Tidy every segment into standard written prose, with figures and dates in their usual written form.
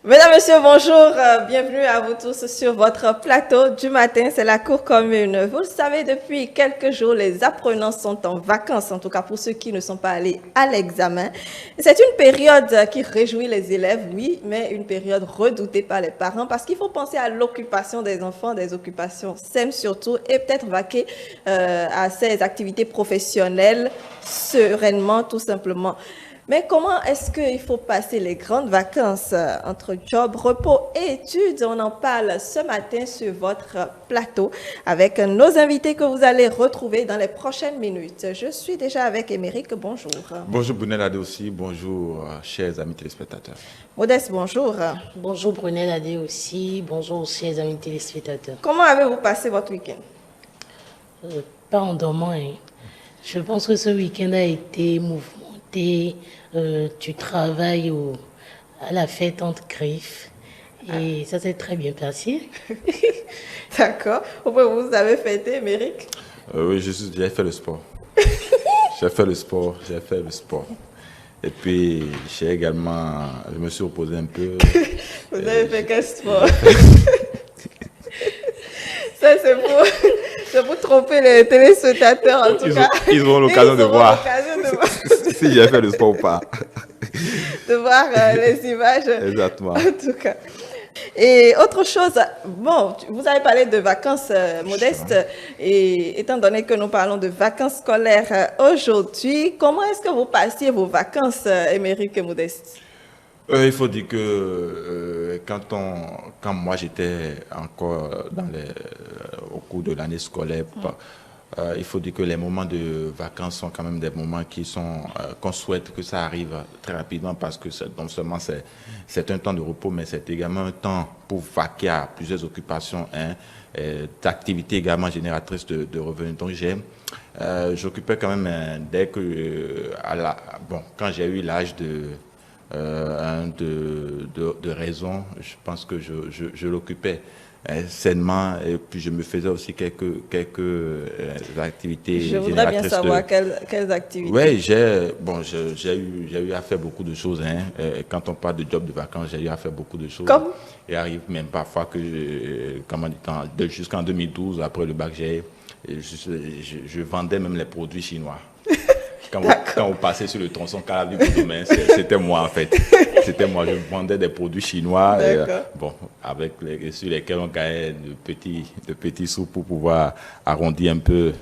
Mesdames, Messieurs, bonjour. Bienvenue à vous tous sur votre plateau du matin. C'est la cour commune. Vous le savez, depuis quelques jours, les apprenants sont en vacances, en tout cas pour ceux qui ne sont pas allés à l'examen. C'est une période qui réjouit les élèves, oui, mais une période redoutée par les parents parce qu'il faut penser à l'occupation des enfants, des occupations saines surtout, et peut-être vaquer à ces activités professionnelles sereinement, tout simplement. Mais comment est-ce qu'il faut passer les grandes vacances entre job, repos et études? On en parle ce matin sur votre plateau avec nos invités que vous allez retrouver dans les prochaines minutes. Je suis déjà avec Émeric, bonjour. Bonjour Brunel Adé aussi, bonjour chers amis téléspectateurs. Modeste, bonjour. Bonjour Brunel Adé aussi, bonjour chers amis téléspectateurs. Comment avez-vous passé votre week-end? Pas en dormant, hein. Je pense que ce week-end a été mouvementé. Tu travailles à la fête entre griffes et ça s'est très bien passé. D'accord. Vous avez fêté, Émeric? Oui, j'ai fait le sport. J'ai fait le sport. Et puis, je me suis reposé un peu. Vous avez fait quel sport? Ça, c'est pour tromper les téléspectateurs, en tout cas. Ils auront l'occasion de voir l'occasion si j'ai fait le sport ou pas. de voir les images. Exactement. En tout cas. Et autre chose, bon, vous avez parlé de vacances modestes, et étant donné que nous parlons de vacances scolaires aujourd'hui, comment est-ce que vous passiez vos vacances, Émeric et Modeste? Il faut dire que quand moi j'étais encore au cours de l'année scolaire, il faut dire que les moments de vacances sont quand même des moments qu'on souhaite que ça arrive très rapidement parce que non seulement c'est un temps de repos, mais c'est également un temps pour vaquer à plusieurs occupations, d'activités également génératrices de revenus. Donc j'occupais quand même quand j'ai eu l'âge de raison, je pense que je l'occupais sainement, et puis je me faisais aussi quelques activités Je voudrais bien savoir quelles activités. Oui, j'ai eu à faire beaucoup de choses. Quand on parle de job de vacances, j'ai eu à faire beaucoup de choses. Comme? Il arrive même parfois que, jusqu'en 2012, après le bac, je vendais même les produits chinois. Quand on passait sur le tronçon Calavi Domaine, c'était moi en fait. C'était moi, je vendais des produits chinois sur lesquels on gagnait de petits sous pour pouvoir arrondir un peu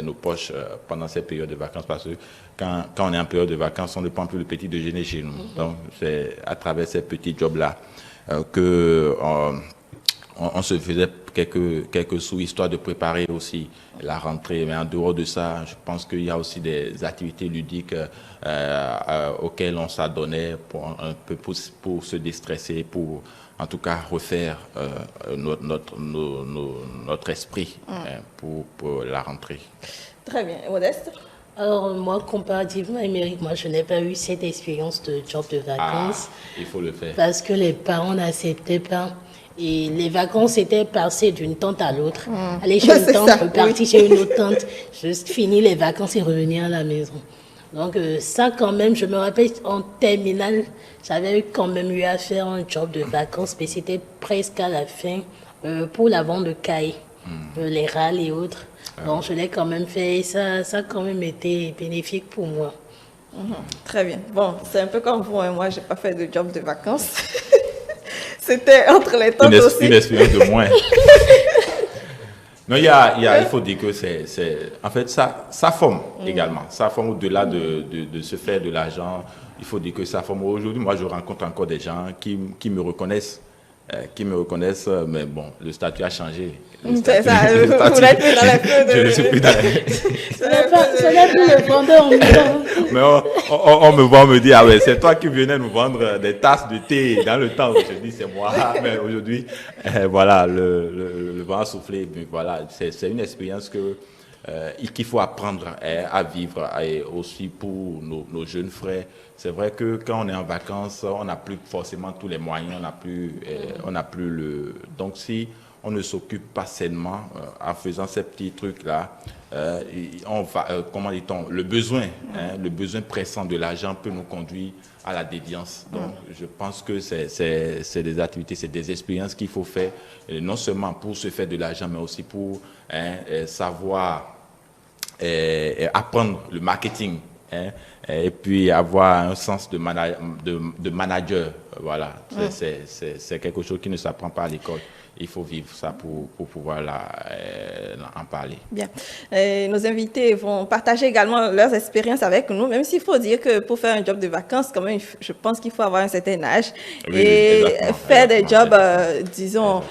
nos poches pendant ces périodes de vacances. Parce que quand on est en période de vacances, on ne prend plus le petit déjeuner chez nous. Donc c'est à travers ces petits jobs-là on se faisait quelques sous, histoire de préparer aussi la rentrée. Mais en dehors de ça, je pense qu'il y a aussi des activités ludiques auxquelles on s'adonnait pour se déstresser, pour en tout cas refaire notre esprit pour la rentrée. Très bien. Modeste? Alors moi, comparativement à Émeric, moi je n'ai pas eu cette expérience de job de vacances. Il faut le faire. Parce que les parents n'acceptaient pas. Et les vacances étaient passées d'une tante à l'autre. Aller chez une tante, repartir chez une autre tante, juste finir les vacances et revenir à la maison. Donc ça quand même, je me rappelle en terminale, j'avais quand même eu à faire un job de vacances, mais c'était presque à la fin pour la vente de cahiers, les râles et autres. Donc je l'ai quand même fait et ça a quand même été bénéfique pour moi. Très bien. Bon, c'est un peu comme vous, hein. Moi, j'ai pas fait de job de vacances. C'était entre les temps aussi. Une expérience de moins. Non, il faut dire que en fait, ça forme également. Ça forme au-delà de se faire de l'argent. Il faut dire que ça forme. Aujourd'hui, moi, je rencontre encore des gens qui me reconnaissent. Mais bon, le statut a changé. C'est ça, vous n'êtes plus dans la queue de... Je ne suis plus dans la... Ce n'est plus le vendeur Mais on me voit, on me dit, ah ouais, c'est toi qui venais nous vendre des tasses de thé dans le temps. Je dis, c'est moi. Mais aujourd'hui, voilà, le vent a soufflé. Mais voilà, c'est une expérience qu'il faut apprendre à vivre, et aussi pour nos jeunes frères. C'est vrai que quand on est en vacances, on n'a plus forcément tous les moyens, on n'a plus le... Donc si on ne s'occupe pas sainement en faisant ces petits trucs-là. On va, comment dit-on, le besoin pressant de l'argent peut nous conduire à la déviance. Donc, je pense que c'est des activités, c'est des expériences qu'il faut faire, non seulement pour se faire de l'argent, mais aussi pour savoir apprendre le marketing. Et puis avoir un sens de manager. Voilà, c'est quelque chose qui ne s'apprend pas à l'école. Il faut vivre ça pour pouvoir en parler. Bien. Nos invités vont partager également leurs expériences avec nous, même s'il faut dire que pour faire un job de vacances, quand même, je pense qu'il faut avoir un certain âge et faire des jobs, disons,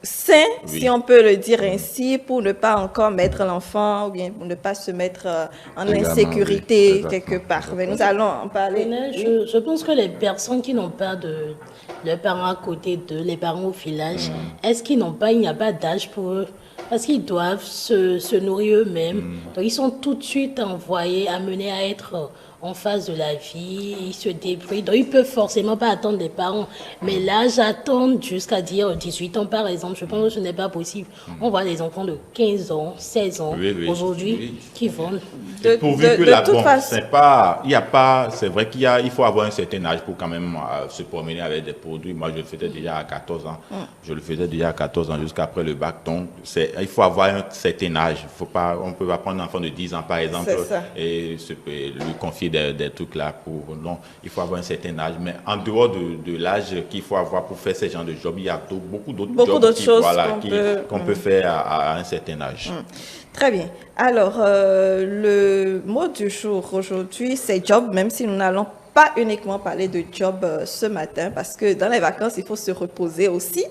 sains, si on peut le dire ainsi, pour ne pas encore mettre l'enfant ou bien pour ne pas se mettre en insécurité quelque part. Mais nous allons en parler. Je pense que les personnes qui n'ont pas de leurs parents à côté d'eux, les parents au village, est-ce qu'ils n'ont pas, il n'y a pas d'âge pour eux? Parce qu'ils doivent se nourrir eux-mêmes. Donc ils sont tout de suite envoyés, amenés à être en face de la vie, ils se débrouillent. Donc ils peuvent forcément pas attendre les parents. Mais l'âge attendre jusqu'à dire 18 ans par exemple, je pense que ce n'est pas possible. On voit des enfants de 15 ans, 16 ans aujourd'hui qui vont... Pourvu que là, bon, c'est pas, il y a pas, c'est vrai il faut avoir un certain âge pour quand même se promener avec des produits. Moi, je le faisais déjà à 14 ans. Je le faisais déjà à 14 ans jusqu'après le bac. Donc, il faut avoir un certain âge. On ne peut pas prendre un enfant de 10 ans, par exemple, et lui confier des trucs là. Non, il faut avoir un certain âge. Mais en dehors de l'âge qu'il faut avoir pour faire ce genre de job, il y a beaucoup d'autres choses qu'on peut faire à un certain âge. Très bien. Alors, le mot du jour aujourd'hui, c'est job, même si nous n'allons pas uniquement parler de job ce matin, parce que dans les vacances, il faut se reposer aussi.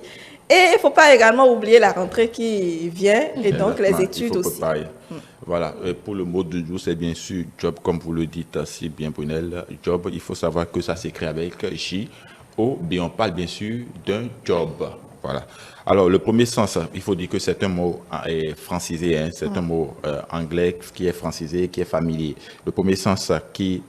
Et il ne faut pas également oublier la rentrée qui vient et donc les études aussi. Voilà, pour le mot du jour, c'est bien sûr job, comme vous le dites si bien, Brunel. Job, il faut savoir que ça s'écrit avec J-O, mais on parle bien sûr d'un job. Voilà. Alors, le premier sens, il faut dire que c'est un mot francisé, c'est un mot anglais qui est francisé, qui est familier. Le premier sens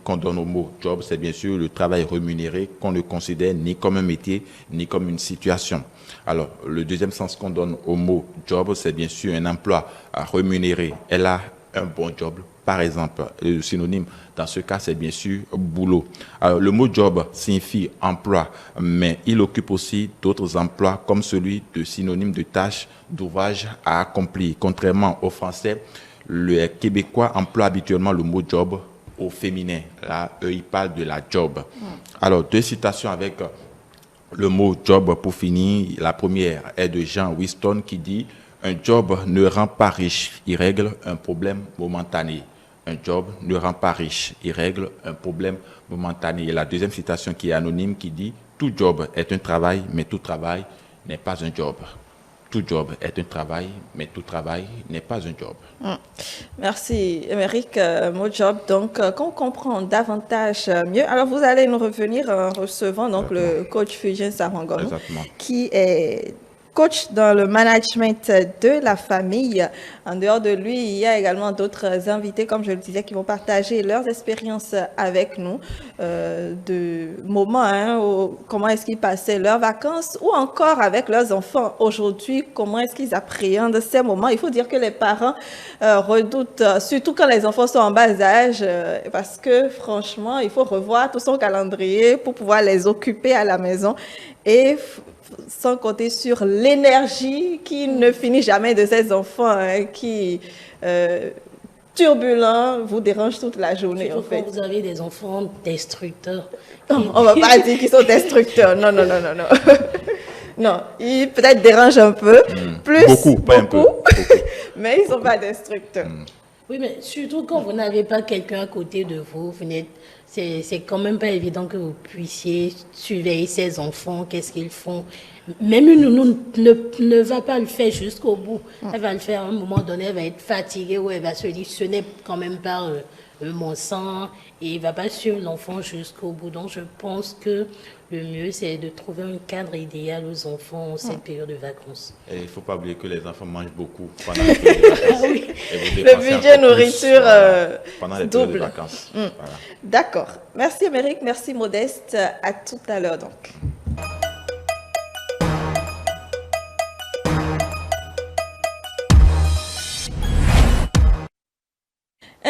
qu'on donne au mot job, c'est bien sûr le travail rémunéré qu'on ne considère ni comme un métier, ni comme une situation. Alors, le deuxième sens qu'on donne au mot job, c'est bien sûr un emploi rémunéré. Elle a un bon job. Par exemple, le synonyme dans ce cas, c'est bien sûr boulot. Alors, le mot job signifie emploi, mais il occupe aussi d'autres emplois comme celui de synonyme de tâche, d'ouvrage à accomplir. Contrairement au français, le Québécois emploie habituellement le mot job au féminin. Là, eux, ils parlent de la job. Alors, deux citations avec le mot job pour finir. La première est de Jean Winston qui dit « Un job ne rend pas riche, il règle un problème momentané. » Un job ne rend pas riche, il règle un problème momentané. Et la deuxième citation qui est anonyme qui dit « Tout job est un travail, mais tout travail n'est pas un job. » Tout job est un travail, mais tout travail n'est pas un job. Merci, Émeric. Mot job, donc, qu'on comprend davantage mieux. Alors, vous allez nous revenir en recevant donc, le coach Fulgence Sarwangom, qui est coach dans le management de la famille. En dehors de lui, il y a également d'autres invités, comme je le disais, qui vont partager leurs expériences avec nous, de moments, comment est-ce qu'ils passaient leurs vacances, ou encore avec leurs enfants aujourd'hui, comment est-ce qu'ils appréhendent ces moments. Il faut dire que les parents redoutent, surtout quand les enfants sont en bas âge, parce que franchement, il faut revoir tout son calendrier pour pouvoir les occuper à la maison et sans compter sur l'énergie qui ne finit jamais de ces enfants qui, turbulents, vous dérangent toute la journée. En fait. Quand vous avez des enfants destructeurs. Non, on ne va pas dire qu'ils sont destructeurs. Non, non, non, non, non. Non, ils peut-être dérangent un peu, plus beaucoup, pas un peu. Mais ils ne sont pas destructeurs. Oui, mais surtout quand vous n'avez pas quelqu'un à côté de vous, c'est quand même pas évident que vous puissiez surveiller ces enfants, qu'est-ce qu'ils font. Même une nounou ne va pas le faire jusqu'au bout. Elle va le faire à un moment donné, elle va être fatiguée ou elle va se dire ce n'est quand même pas mon sang et il ne va pas suivre l'enfant jusqu'au bout. Donc je pense que le mieux c'est de trouver un cadre idéal aux enfants en cette période de vacances. Et il ne faut pas oublier que les enfants mangent beaucoup pendant la période de vacances. Oui. Le budget nourriture pendant les périodes de vacances. Voilà. D'accord. Merci Émeric, merci Modeste. À tout à l'heure donc.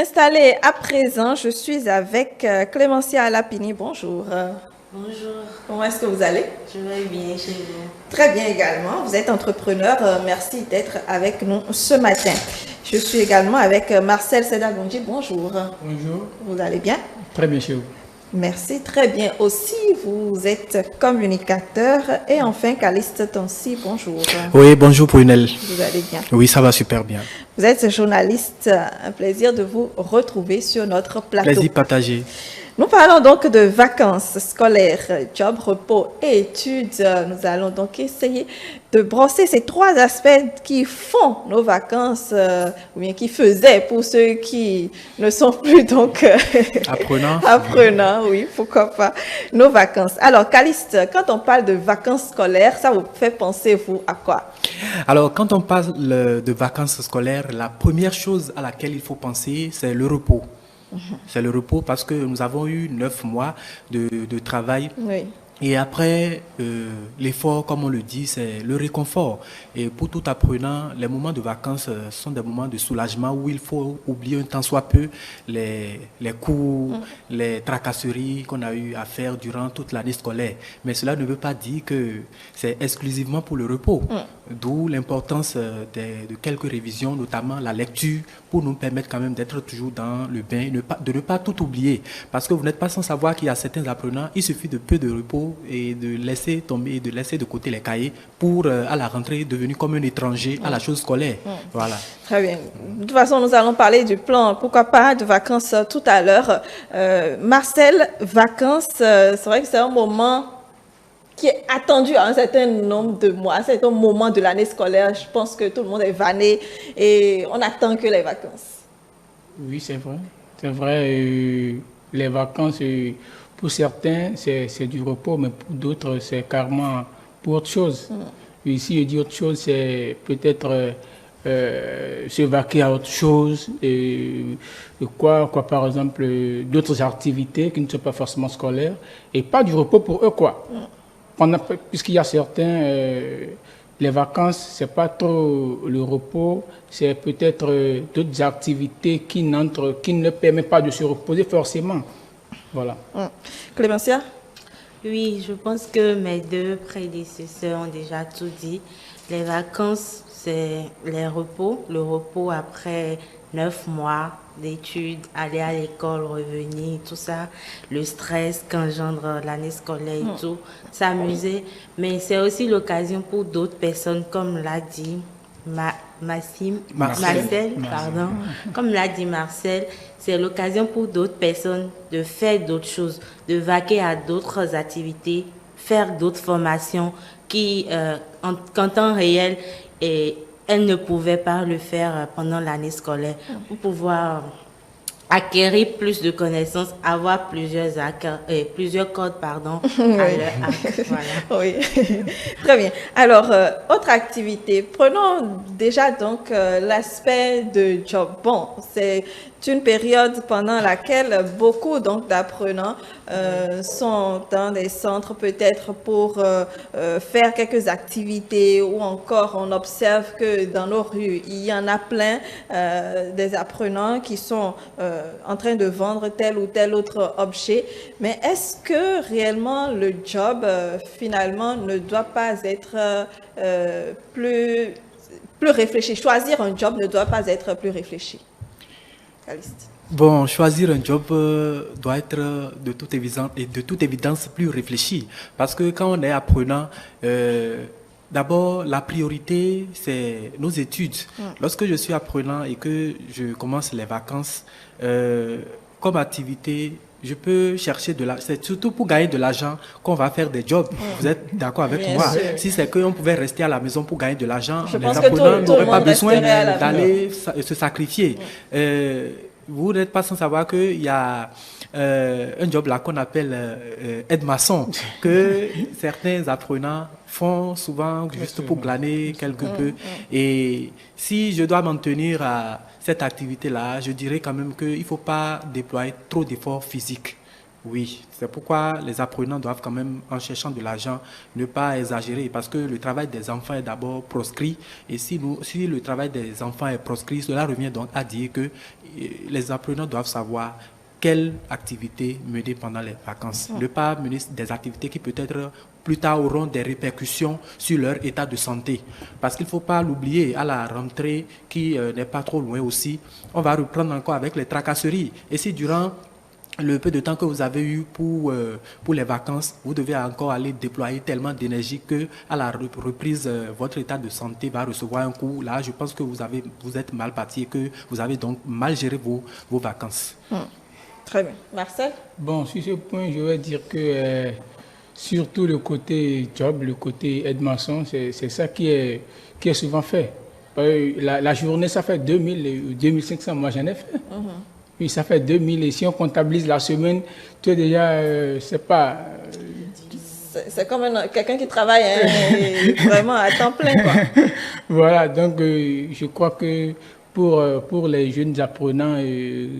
Installée à présent, je suis avec Clémentia Alapini. Bonjour. Bonjour. Comment est-ce que vous allez? Je vais bien chez vous. Très bien également. Vous êtes entrepreneur. Merci d'être avec nous ce matin. Je suis également avec Marcel Sedagonji. Bonjour. Bonjour. Vous allez bien? Très bien chez vous. Merci, très bien aussi. Vous êtes communicateur. Et enfin, Caliste Tonsi, bonjour. Oui, bonjour Prunelle. Vous allez bien? Oui, ça va super bien. Vous êtes journaliste. Un plaisir de vous retrouver sur notre plateau. Plaisir partagé. Nous parlons donc de vacances scolaires, job, repos et études. Nous allons donc essayer de brosser ces trois aspects qui font nos vacances, ou bien qui faisaient pour ceux qui ne sont plus donc apprenants. Apprenants, oui, pourquoi pas, nos vacances. Alors, Caliste, quand on parle de vacances scolaires, ça vous fait penser, vous, à quoi? Alors, quand on parle de vacances scolaires, la première chose à laquelle il faut penser, c'est le repos. C'est le repos parce que nous avons eu 9 mois de travail. Oui. Et après, l'effort, comme on le dit, c'est le réconfort. Et pour tout apprenant, les moments de vacances sont des moments de soulagement où il faut oublier un tant soit peu les cours, les tracasseries qu'on a eu à faire durant toute l'année scolaire. Mais cela ne veut pas dire que c'est exclusivement pour le repos. D'où l'importance de quelques révisions, notamment la lecture, pour nous permettre quand même d'être toujours dans le bain, de ne pas tout oublier. Parce que vous n'êtes pas sans savoir qu'il y a certains apprenants, il suffit de peu de repos et de laisser tomber, et de laisser de côté les cahiers pour, à la rentrée, devenir comme un étranger à la chose scolaire. Voilà. Très bien. De toute façon, nous allons parler du plan, pourquoi pas, de vacances tout à l'heure. Marcel, vacances, c'est vrai que c'est un moment qui est attendu à un certain nombre de mois, c'est un moment de l'année scolaire. Je pense que tout le monde est vanné et on attend que les vacances. Oui, c'est vrai. C'est vrai, les vacances, pour certains, c'est du repos, mais pour d'autres, c'est carrément pour autre chose. Ici, je dis autre chose, c'est peut-être se vaquer à autre chose, par exemple, d'autres activités qui ne sont pas forcément scolaires, et pas du repos pour eux, quoi. Puisqu'il y a certains, les vacances, c'est pas trop le repos, c'est peut-être d'autres activités qui ne permettent pas de se reposer forcément. Voilà. Clémentia? Oui, je pense que mes deux prédécesseurs ont déjà tout dit. Les vacances, c'est le repos après 9 mois d'études, aller à l'école, revenir, tout ça, le stress qu'engendre l'année scolaire et tout, s'amuser. Mais c'est aussi l'occasion pour d'autres personnes, comme l'a dit Marcel, pardon. Comme l'a dit Marcel, c'est l'occasion pour d'autres personnes de faire d'autres choses, de vaquer à d'autres activités, faire d'autres formations qui, en temps réel, elles ne pouvaient pas le faire pendant l'année scolaire, pour pouvoir acquérir plus de connaissances, avoir plusieurs codes, à leur arc. Voilà. Oui, très bien. Alors, autre activité. Prenons déjà donc l'aspect de job. Bon, c'est une période pendant laquelle beaucoup donc d'apprenants sont dans des centres peut-être pour faire quelques activités, ou encore on observe que dans nos rues, il y en a plein des apprenants qui sont en train de vendre tel ou tel autre objet. Mais est-ce que réellement le job finalement ne doit pas être plus réfléchi? Choisir un job ne doit pas être plus réfléchi? Caliste. Bon, choisir un job doit être de toute évidence plus réfléchi. Parce que quand on est apprenant, d'abord, la priorité, c'est nos études. Lorsque je suis apprenant et que je commence les vacances, comme activité, je peux chercher de l'argent. C'est surtout pour gagner de l'argent qu'on va faire des jobs. Vous êtes d'accord avec moi? Sûr. Si c'est qu'on pouvait rester à la maison pour gagner de l'argent, Je les pense que apprenants tout n'auraient le pas monde besoin resterait à la d'aller se sacrifier. Vous n'êtes pas sans savoir qu'il y a un job là qu'on appelle aide-maçon, que certains apprenants font souvent juste pour glaner quelque peu. Et si je dois m'en tenir à cette activité-là, je dirais quand même qu'il ne faut pas déployer trop d'efforts physiques. Oui, c'est pourquoi les apprenants doivent quand même, en cherchant de l'argent, ne pas exagérer, parce que le travail des enfants est d'abord proscrit, et si le travail des enfants est proscrit, cela revient donc à dire que les apprenants doivent savoir quelle activité mener pendant les vacances. Ne pas mener des activités qui peut-être plus tard auront des répercussions sur leur état de santé. Parce qu'il ne faut pas l'oublier, à la rentrée qui n'est pas trop loin aussi, on va reprendre encore avec les tracasseries. Et si durant le peu de temps que vous avez eu pour les vacances, vous devez encore aller déployer tellement d'énergie que à la reprise, votre état de santé va recevoir un coup. Là, je pense que vous êtes mal parti et que vous avez donc mal géré vos vacances. Très bien. Marcel? Bon, sur ce point, je vais dire que surtout le côté job, le côté aide-maçon, c'est ça qui est souvent fait. La journée, ça fait 2000, 2500, moi j'en ai fait. Puis ça fait 2000 et si on comptabilise la semaine, tu es déjà, c'est pas... C'est comme quelqu'un qui travaille vraiment à temps plein, quoi. Voilà, donc je crois que pour les jeunes apprenants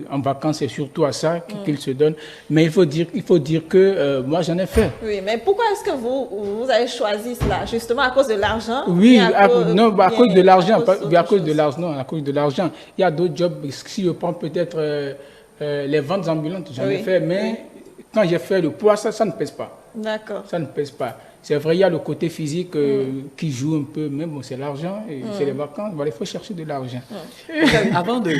en vacances, c'est surtout à ça qu'ils se donnent. Mais il faut dire que moi, j'en ai fait. Oui, mais pourquoi est-ce que vous avez choisi cela? Justement à cause de l'argent? Oui, à cause de l'argent. À cause de l'argent, non, à cause de l'argent. Il y a d'autres jobs, si je prends peut-être les ventes ambulantes, j'en ai fait, mais quand j'ai fait le poids, ça ne pèse pas. D'accord. Ça ne pèse pas. C'est vrai, il y a le côté physique qui joue un peu, mais bon, c'est l'argent, c'est les vacances, voilà, il faut chercher de l'argent. Avant de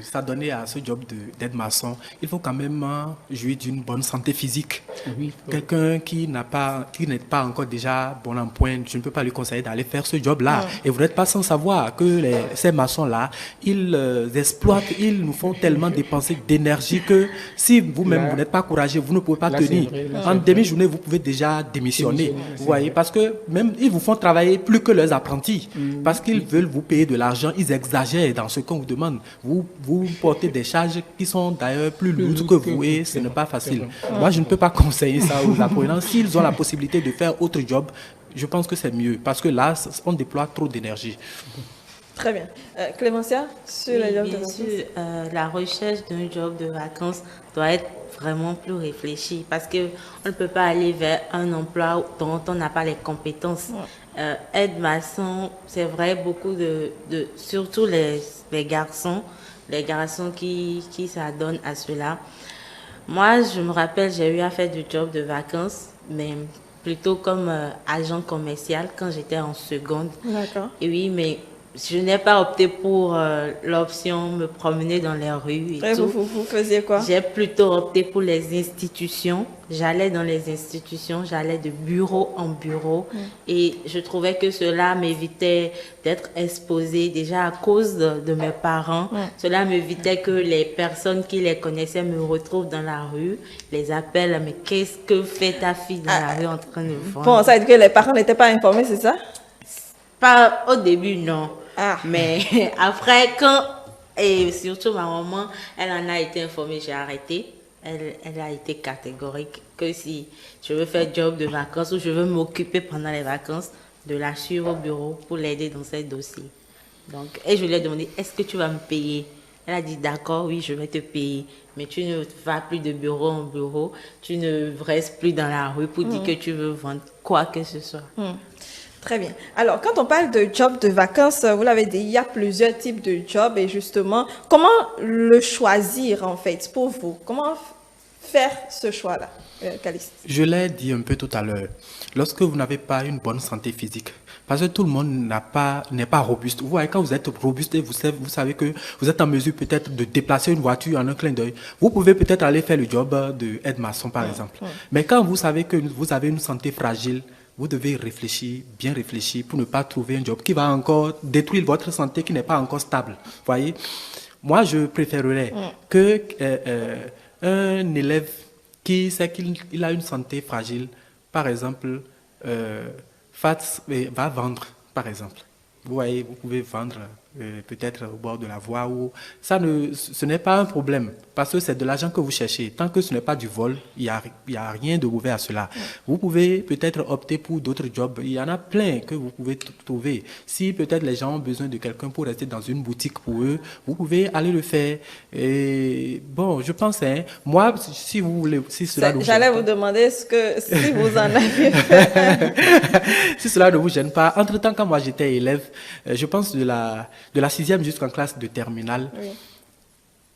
s'adonner à ce job d'aide-maçon, il faut quand même jouir d'une bonne santé physique. Oui, quelqu'un qui n'est pas encore déjà bon en point, je ne peux pas lui conseiller d'aller faire ce job-là. Et vous n'êtes pas sans savoir que ces maçons-là, ils exploitent, ils nous font tellement dépenser d'énergie que si vous-même, vous n'êtes pas courageux, vous ne pouvez pas tenir. En demi-journée, vous pouvez déjà démissionner. Vous voyez, parce que même ils vous font travailler plus que leurs apprentis, parce qu'ils veulent vous payer de l'argent, ils exagèrent dans ce qu'on vous demande. Vous portez des charges qui sont d'ailleurs plus lourdes que vous et ce n'est pas facile. Moi, je ne peux pas conseiller ça aux apprenants. S'ils ont la possibilité de faire autre job, je pense que c'est mieux, parce que là, on déploie trop d'énergie. Très bien. Clémentia, sur les jobs de vacances? Bien sûr, la recherche d'un job de vacances doit être vraiment plus réfléchie parce qu'on ne peut pas aller vers un emploi dont on n'a pas les compétences. Aide-maçon, c'est vrai, beaucoup surtout les garçons qui s'adonnent à cela. Moi, je me rappelle, j'ai eu à faire du job de vacances, mais plutôt comme agent commercial quand j'étais en seconde. D'accord. Et oui, mais je n'ai pas opté pour l'option me promener dans les rues et tout. Vous faisiez quoi? J'ai plutôt opté pour les institutions. J'allais dans les institutions, j'allais de bureau en bureau. Et je trouvais que cela m'évitait d'être exposée déjà à cause de mes parents. Cela m'évitait que les personnes qui les connaissaient me retrouvent dans la rue, les appellent, mais qu'est-ce que fait ta fille dans la rue en train de vendre? Bon, ça veut dire que les parents n'étaient pas informés, c'est ça? Pas au début, non. Mais après, et surtout ma maman, elle en a été informée, j'ai arrêté. Elle a été catégorique que si je veux faire job de vacances ou je veux m'occuper pendant les vacances, de la suivre au bureau pour l'aider dans ses dossiers. Donc, et je lui ai demandé, est-ce que tu vas me payer? Elle a dit, d'accord, oui, je vais te payer. Mais tu ne vas plus de bureau en bureau, tu ne restes plus dans la rue pour dire que tu veux vendre quoi que ce soit. Très bien. Alors, quand on parle de job de vacances, vous l'avez dit, il y a plusieurs types de jobs et justement, comment le choisir en fait pour vous? Comment faire ce choix-là, Calixte? Je l'ai dit un peu tout à l'heure. Lorsque vous n'avez pas une bonne santé physique, parce que tout le monde n'est pas robuste. Vous voyez, quand vous êtes robuste, vous savez que vous êtes en mesure peut-être de déplacer une voiture en un clin d'œil. Vous pouvez peut-être aller faire le job de aide-maçon, par exemple. Mais quand vous savez que vous avez une santé fragile, vous devez réfléchir, bien réfléchir, pour ne pas trouver un job qui va encore détruire votre santé qui n'est pas encore stable. Vous voyez, moi, je préférerais que un élève qui sait qu'il a une santé fragile, par exemple, va vendre, par exemple. Vous voyez, vous pouvez vendre peut-être au bord de la voie. Ce n'est pas un problème, parce que c'est de l'argent que vous cherchez. Tant que ce n'est pas du vol, il n'y a rien de mauvais à cela. Vous pouvez peut-être opter pour d'autres jobs. Il y en a plein que vous pouvez trouver. Si peut-être les gens ont besoin de quelqu'un pour rester dans une boutique pour eux, vous pouvez aller le faire. Et bon, je pense, moi, si vous voulez... J'allais vous demander si vous en avez fait. Si cela ne vous gêne pas. Entre-temps, quand moi j'étais élève, je pense de la 6e jusqu'en classe de terminale, oui.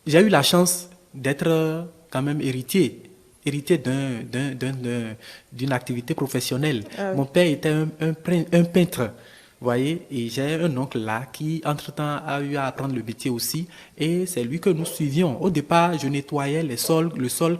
J'ai eu la chance d'être quand même héritier d'une activité professionnelle. Ah oui. Mon père était un peintre. Vous voyez, et j'ai un oncle là qui, entre-temps, a eu à apprendre le métier aussi. Et c'est lui que nous suivions. Au départ, je nettoyais le sol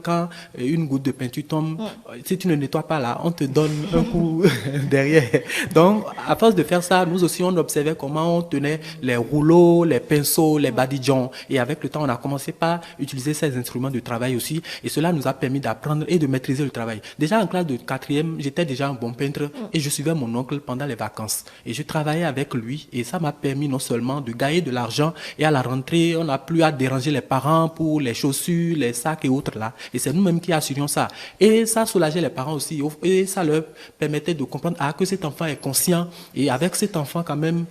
quand une goutte de peinture tombe. Si tu ne nettoies pas là, on te donne un coup derrière. Donc, à force de faire ça, nous aussi, on observait comment on tenait les rouleaux, les pinceaux, les badigeons. Et avec le temps, on a commencé par utiliser ces instruments de travail aussi. Et cela nous a permis d'apprendre et de maîtriser le travail. Déjà en classe de 4e, j'étais déjà un bon peintre et je suivais mon oncle pendant les vacances. Et je travaillais avec lui et ça m'a permis non seulement de gagner de l'argent et à la rentrée, on n'a plus à déranger les parents pour les chaussures, les sacs et autres là. Et c'est nous-mêmes qui assurions ça. Et ça soulageait les parents aussi et ça leur permettait de comprendre que cet enfant est conscient et avec cet enfant quand même,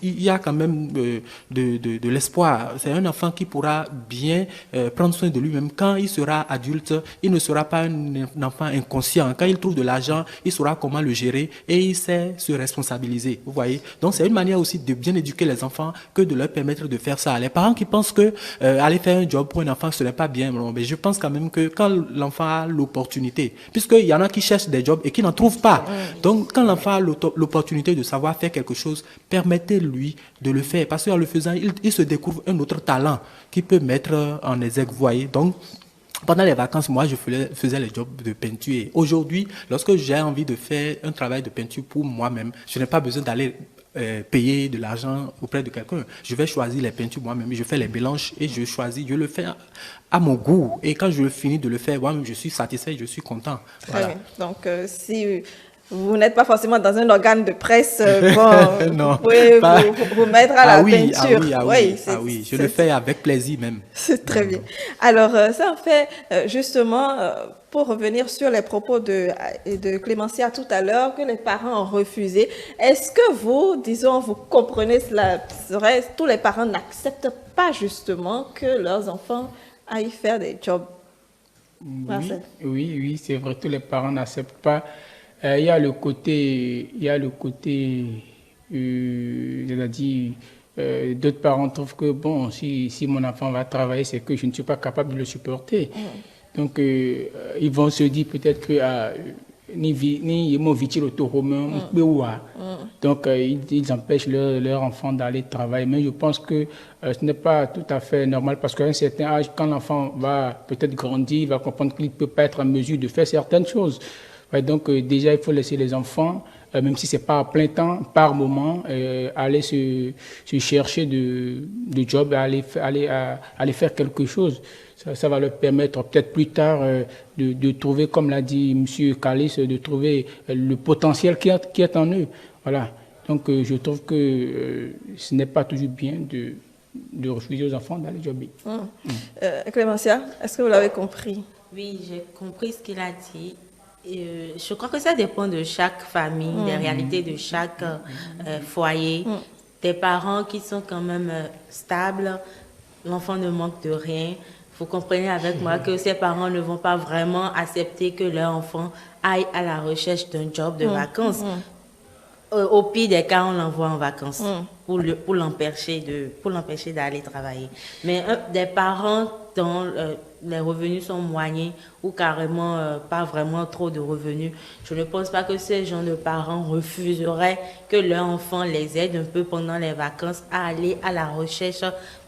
il y a quand même de l'espoir. C'est un enfant qui pourra bien prendre soin de lui-même. Quand il sera adulte, il ne sera pas un enfant inconscient. Quand il trouve de l'argent, il saura comment le gérer et il sait se responsabiliser. Vous voyez? Donc c'est une manière aussi de bien éduquer les enfants que de leur permettre de faire ça. Les parents qui pensent que aller faire un job pour un enfant ce n'est pas bien, mais je pense quand même que quand l'enfant a l'opportunité, puisqu'il y en a qui cherchent des jobs et qui n'en trouvent pas. Donc quand l'enfant a l'opportunité de savoir faire quelque chose, permettez-lui de le faire parce qu'en le faisant, il se découvre un autre talent qui peut mettre en exergue. Vous voyez? Donc pendant les vacances, moi, je faisais les jobs de peinture. Et aujourd'hui, lorsque j'ai envie de faire un travail de peinture pour moi-même, je n'ai pas besoin d'aller payer de l'argent auprès de quelqu'un. Je vais choisir les peintures moi-même, je fais les mélanges et je choisis, je le fais à mon goût. Et quand je finis de le faire, moi-même, je suis satisfait, je suis content. Très bien. Donc, si vous n'êtes pas forcément dans un organe de presse, bon, non, vous pouvez vous mettre à la peinture. Oui, je le fais avec plaisir même. C'est très bien. Alors, ça en fait, justement, pour revenir sur les propos de Clémentia tout à l'heure, que les parents ont refusé, est-ce que vous, disons, vous comprenez cela? Tous les parents n'acceptent pas justement que leurs enfants aillent faire des jobs? Oui, c'est vrai, tous les parents n'acceptent pas. Il y a le côté, d'autres parents trouvent que bon, si mon enfant va travailler, c'est que je ne suis pas capable de le supporter. Donc, ils vont se dire peut-être que ni mon vitil auto-romain, donc ils empêchent leur enfant d'aller travailler. Mais je pense que ce n'est pas tout à fait normal parce qu'à un certain âge, quand l'enfant va peut-être grandir, il va comprendre qu'il ne peut pas être en mesure de faire certaines choses. Ouais, donc déjà, il faut laisser les enfants, même si ce n'est pas à plein temps, par moment, aller se chercher de job, aller faire quelque chose. Ça va leur permettre peut-être plus tard de trouver, comme l'a dit M. Kalis, de trouver le potentiel qui est en eux. Voilà. Donc je trouve que ce n'est pas toujours bien de refuser aux enfants d'aller jobber. Clémentia, est-ce que vous l'avez compris? Oui, j'ai compris ce qu'il a dit. Je crois que ça dépend de chaque famille, des réalités de chaque foyer. Des parents qui sont quand même stables, l'enfant ne manque de rien. Vous comprenez avec moi que ces parents ne vont pas vraiment accepter que leur enfant aille à la recherche d'un job de vacances. Au pire des cas, on l'envoie en vacances pour l'empêcher d'aller travailler. Mais des parents dont les revenus sont moyens ou carrément pas vraiment trop de revenus, je ne pense pas que ces gens de parents refuseraient que leur enfant les aide un peu pendant les vacances à aller à la recherche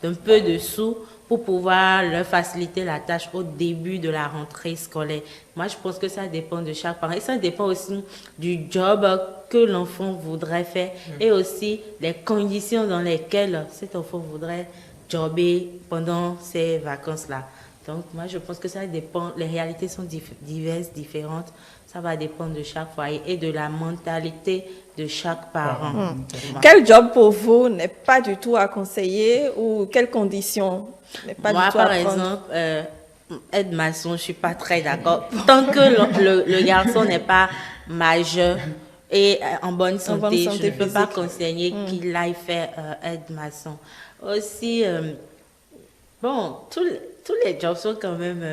d'un peu de sous pour pouvoir leur faciliter la tâche au début de la rentrée scolaire. Moi, je pense que ça dépend de chaque parent. Et ça dépend aussi du job que l'enfant voudrait faire et aussi des conditions dans lesquelles cet enfant voudrait jobber pendant ces vacances-là. Donc, moi, je pense que ça dépend. Les réalités sont diverses, différentes. Ça va dépendre de chaque foyer et de la mentalité de chaque parent. Quel job pour vous n'est pas du tout à conseiller ou quelles conditions n'est pas Moi, du tout à par prendre? exemple, aide maçon, je ne suis pas très d'accord. Tant que le garçon n'est pas majeur et en bonne santé, je ne peux pas conseiller qu'il aille faire aide maçon. Aussi, bon, tous les jobs sont quand même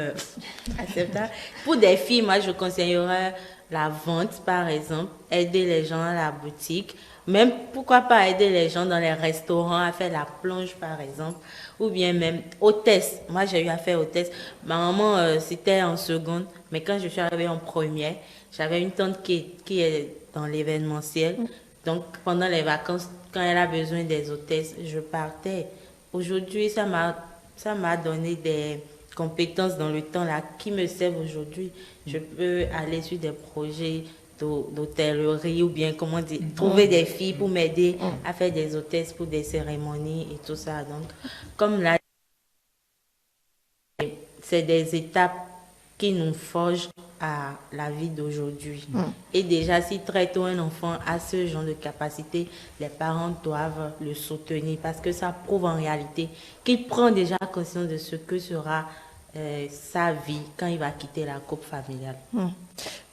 acceptables. Pour des filles, moi, je conseillerais la vente, par exemple, aider les gens à la boutique, même, pourquoi pas aider les gens dans les restaurants à faire la plonge, par exemple, ou bien même hôtesse. Moi, j'ai eu à faire hôtesse. Ma maman, c'était en seconde, mais quand je suis arrivée en première, j'avais une tante qui est dans l'événementiel. Donc, pendant les vacances, quand elle a besoin des hôtesses, je partais. Aujourd'hui, ça m'a donné des compétences dans le temps là qui me servent aujourd'hui. Je peux aller sur des projets d'hôtellerie ou bien, comment dire, trouver des filles pour m'aider à faire des hôtesses pour des cérémonies et tout ça. Donc, comme là, c'est des étapes qui nous forgent à la vie d'aujourd'hui. Et déjà, si très tôt un enfant a ce genre de capacité, les parents doivent le soutenir parce que ça prouve en réalité qu'il prend déjà conscience de ce que sera sa vie quand il va quitter la coupe familiale.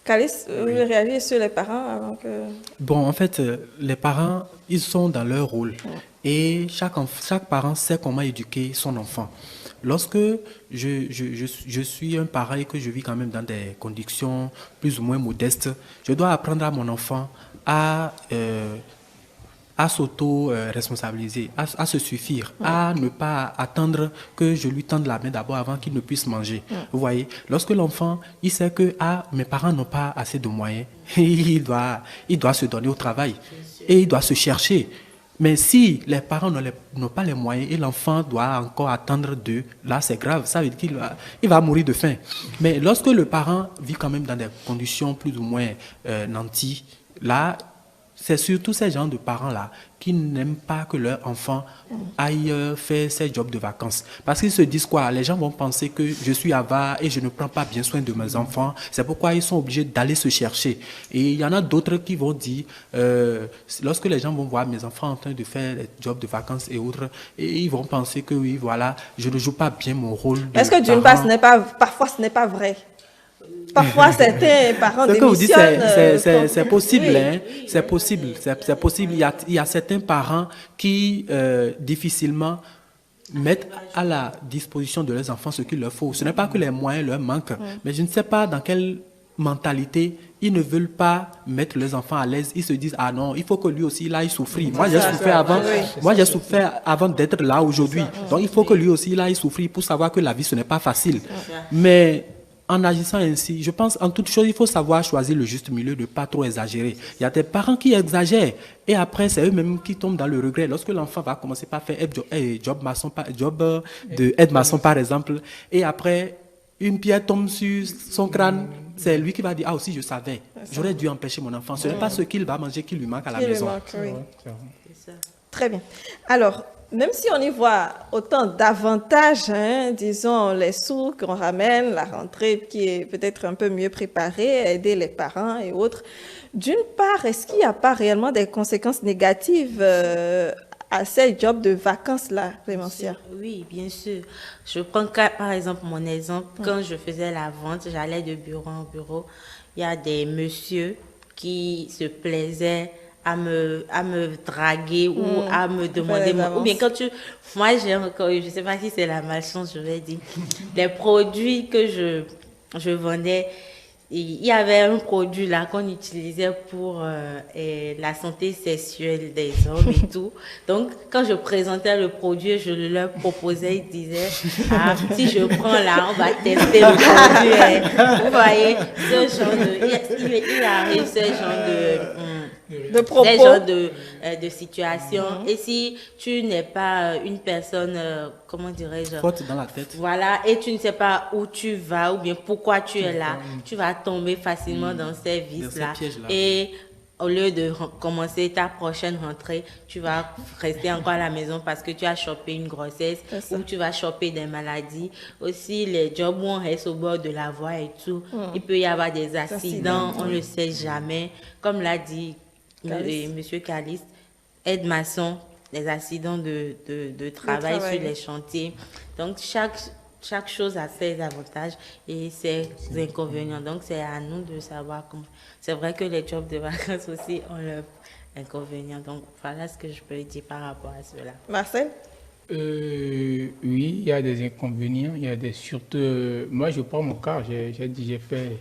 Calice, vous réagissez sur les parents avant que... Bon, en fait, les parents, ils sont dans leur rôle. Et chaque parent sait comment éduquer son enfant. Lorsque je suis un parent et que je vis quand même dans des conditions plus ou moins modestes, je dois apprendre à mon enfant à s'auto-responsabiliser, à se suffire, à ne pas attendre que je lui tende la main d'abord avant qu'il ne puisse manger. Vous voyez, lorsque l'enfant, il sait que mes parents n'ont pas assez de moyens, il doit se donner au travail et il doit se chercher. Mais si les parents n'ont pas les moyens et l'enfant doit encore attendre d'eux, là c'est grave, ça veut dire qu'il va mourir de faim. Mais lorsque le parent vit quand même dans des conditions plus ou moins nanties, là, c'est surtout ces gens de parents-là qui n'aiment pas que leur enfant aille faire ses jobs de vacances. Parce qu'ils se disent quoi? Les gens vont penser que je suis avare et je ne prends pas bien soin de mes enfants. C'est pourquoi ils sont obligés d'aller se chercher. Et il y en a d'autres qui vont dire, lorsque les gens vont voir mes enfants en train de faire des jobs de vacances et autres, et ils vont penser que oui, voilà, je ne joue pas bien mon rôle de Est-ce que d'une part, parfois ce n'est pas vrai? Parfois, certains parents démissionnent. C'est possible, oui. Hein? C'est possible. C'est possible. Il y a certains parents qui difficilement mettent à la disposition de leurs enfants ce qu'il leur faut. Ce n'est pas que les moyens leur manquent, mais je ne sais pas dans quelle mentalité ils ne veulent pas mettre leurs enfants à l'aise. Ils se disent ah non, il faut que lui aussi il aille souffrir. Moi j'ai souffert avant. Moi j'ai souffert avant d'être là aujourd'hui. Donc il faut que lui aussi il aille souffrir pour savoir que la vie ce n'est pas facile. Mais en agissant ainsi, je pense en toute chose, il faut savoir choisir le juste milieu, de ne pas trop exagérer. Il y a des parents qui exagèrent et après, c'est eux-mêmes qui tombent dans le regret. Lorsque l'enfant va commencer par faire job de aide-maçon, par exemple, et après, une pierre tombe sur son crâne, c'est lui qui va dire « Ah aussi, je savais, j'aurais dû empêcher mon enfant. » Ce n'est pas ce qu'il va manger qui lui manque à la maison. Très bien. Alors, même si on y voit autant d'avantages, hein, disons les sous qu'on ramène, la rentrée qui est peut-être un peu mieux préparée, aider les parents et autres, d'une part, est-ce qu'il n'y a pas réellement des conséquences négatives à ces jobs de vacances-là, Clémentia? Oui, bien sûr. Je prends par exemple mon exemple, quand je faisais la vente, j'allais de bureau en bureau, il y a des messieurs qui se plaisaient à me draguer ou à me demander ou bien moi j'ai encore je sais pas si c'est la malchance, je vais dire, les produits que je vendais, il y avait un produit là qu'on utilisait pour la santé sexuelle des hommes et tout. Donc quand je présentais le produit, je leur proposais, ils disaient si je prends là, on va tester le produit. Vous voyez, ce genre il arrive ce genre de propos, ces genres de situations. Et si tu n'es pas une personne, comment dirais-je, forte dans la tête, voilà, et tu ne sais pas où tu vas ou bien pourquoi tu es là, tu vas tomber facilement dans ces vices-là. Et au lieu de commencer ta prochaine rentrée, tu vas rester encore à la maison parce que tu as chopé une grossesse ou tu vas choper des maladies. Aussi, les jobs où on reste au bord de la voie et tout, il peut y avoir des accidents, on ne le sait jamais. Comme l'a dit Monsieur Caliste, aide-maçon, les accidents de travail sur les chantiers. Donc, chaque chose a ses avantages et ses inconvénients. Donc, c'est à nous de savoir comment. C'est vrai que les jobs de vacances aussi ont leurs inconvénients. Donc, voilà ce que je peux dire par rapport à cela. Marcel? Oui, il y a des inconvénients. Il y a surtout, moi, je prends mon cas. J'ai fait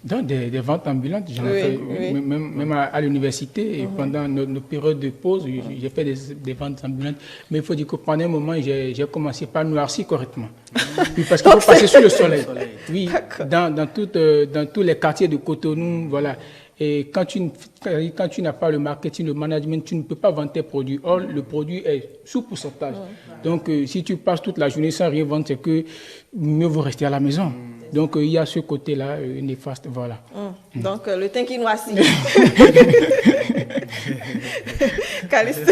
dans des ventes ambulantes. J'en ai fait, même à l'université. Et pendant nos périodes de pause, j'ai fait des ventes ambulantes. Mais il faut dire que pendant un moment, j'ai commencé par noircir correctement. Oui, parce qu'il faut passer sur le soleil. Oui, dans tous les quartiers de Cotonou, voilà. Et quand tu n'as pas le marketing, le management, tu ne peux pas vendre tes produits. Or, le produit est sous pourcentage. Donc, si tu passes toute la journée sans rien vendre, c'est que mieux vaut rester à la maison. Donc, il y a ce côté-là néfaste. Voilà. Donc, le teint qui noircit. Caliste.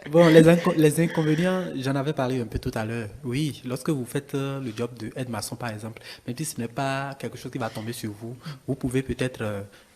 Bon, les inconvénients, j'en avais parlé un peu tout à l'heure. Oui, lorsque vous faites le job de aide-maçon, par exemple, même si ce n'est pas quelque chose qui va tomber sur vous, vous pouvez peut-être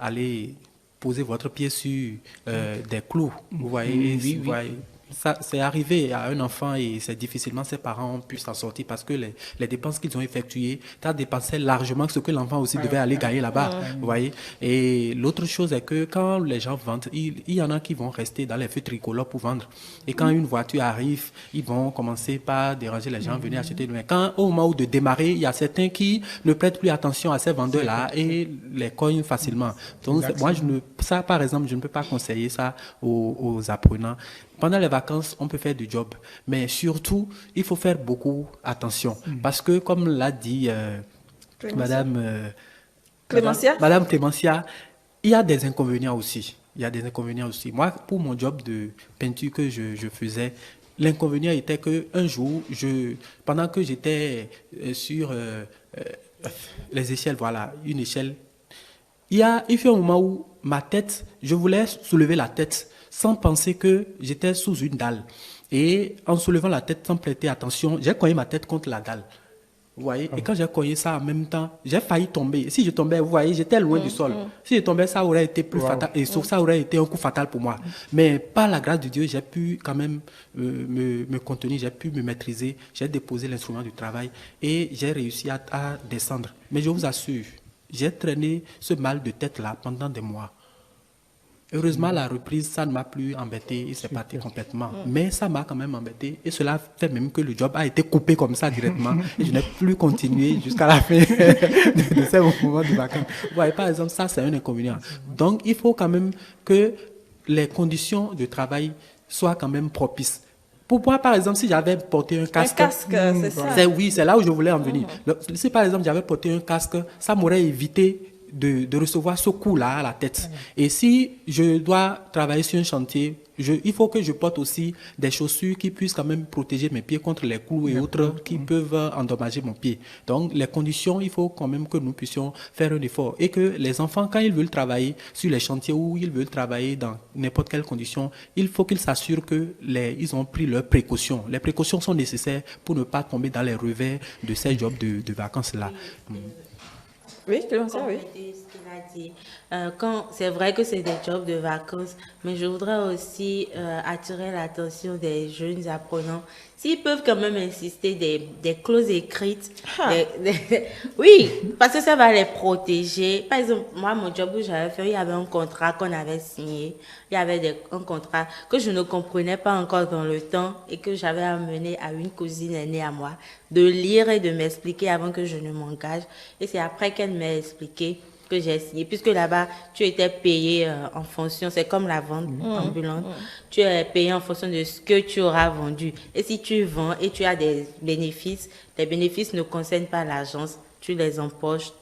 aller poser votre pied sur des clous. Vous voyez, vous voyez. Ça, c'est arrivé à un enfant et c'est difficilement ses parents ont pu s'en sortir parce que les dépenses qu'ils ont effectuées, tu as dépensé largement ce que l'enfant aussi devait aller gagner là-bas. Vous voyez. Et l'autre chose est que quand les gens vendent, il y en a qui vont rester dans les feux tricolores pour vendre. Et quand une voiture arrive, ils vont commencer par déranger les gens, venir acheter. Mais quand au moment où de démarrer, il y a certains qui ne prêtent plus attention à ces vendeurs-là et les cognent facilement. Donc, moi, ça, par exemple, je ne peux pas conseiller ça aux apprenants. Pendant les vacances, on peut faire du job, mais surtout, il faut faire beaucoup attention. Parce que, comme l'a dit Madame Clémentia, il y a des inconvénients aussi. Moi, pour mon job de peinture que je faisais, l'inconvénient était qu'un jour, pendant que j'étais sur les échelles, voilà, une échelle, il fut un moment où ma tête, je voulais soulever la tête sans penser que j'étais sous une dalle. Et en soulevant la tête sans prêter attention, j'ai cogné ma tête contre la dalle. Vous voyez? Et quand j'ai cogné ça en même temps, j'ai failli tomber. Si je tombais, vous voyez, j'étais loin du sol. Si je tombais, ça aurait été plus fatal. Et ça aurait été un coup fatal pour moi. Mais par la grâce de Dieu, j'ai pu quand même me contenir, j'ai pu me maîtriser. J'ai déposé l'instrument du travail et j'ai réussi à descendre. Mais je vous assure, j'ai traîné ce mal de tête-là pendant des mois. Heureusement, la reprise, ça ne m'a plus embêté, il s'est parti complètement. Mais ça m'a quand même embêté et cela fait même que le job a été coupé comme ça directement et je n'ai plus continué jusqu'à la fin de ces moments de vacances. Vous voyez, par exemple, ça, c'est un inconvénient. Donc, il faut quand même que les conditions de travail soient quand même propices. Pour moi, par exemple, si j'avais porté un casque... Un casque, c'est ça. Oui, c'est là où je voulais en venir. Si, par exemple, j'avais porté un casque, ça m'aurait évité de recevoir ce coup-là à la tête. Et si je dois travailler sur un chantier, il faut que je porte aussi des chaussures qui puissent quand même protéger mes pieds contre les clous et autres qui peuvent endommager mon pied. Donc, les conditions, il faut quand même que nous puissions faire un effort. Et que les enfants, quand ils veulent travailler sur les chantiers ou ils veulent travailler dans n'importe quelle condition, il faut qu'ils s'assurent qu'ils ont pris leurs précautions. Les précautions sont nécessaires pour ne pas tomber dans les revers de ces jobs de vacances-là. Oui, Clémentia, oui. Ce qu'il a dit. C'est vrai que c'est des jobs de vacances, mais je voudrais aussi attirer l'attention des jeunes apprenants. S'ils peuvent quand même insister des clauses écrites, oui, parce que ça va les protéger. Par exemple, moi, mon job où j'avais fait, il y avait un contrat qu'on avait signé. Il y avait un contrat que je ne comprenais pas encore dans le temps et que j'avais amené à une cousine aînée à moi de lire et de m'expliquer avant que je ne m'engage. Et c'est après qu'elle m'a expliqué que j'ai signé, puisque là-bas, tu étais payé en fonction, c'est comme la vente ambulante, tu es payé en fonction de ce que tu auras vendu. Et si tu vends et tu as des bénéfices, les bénéfices ne concernent pas l'agence, tu les empoches,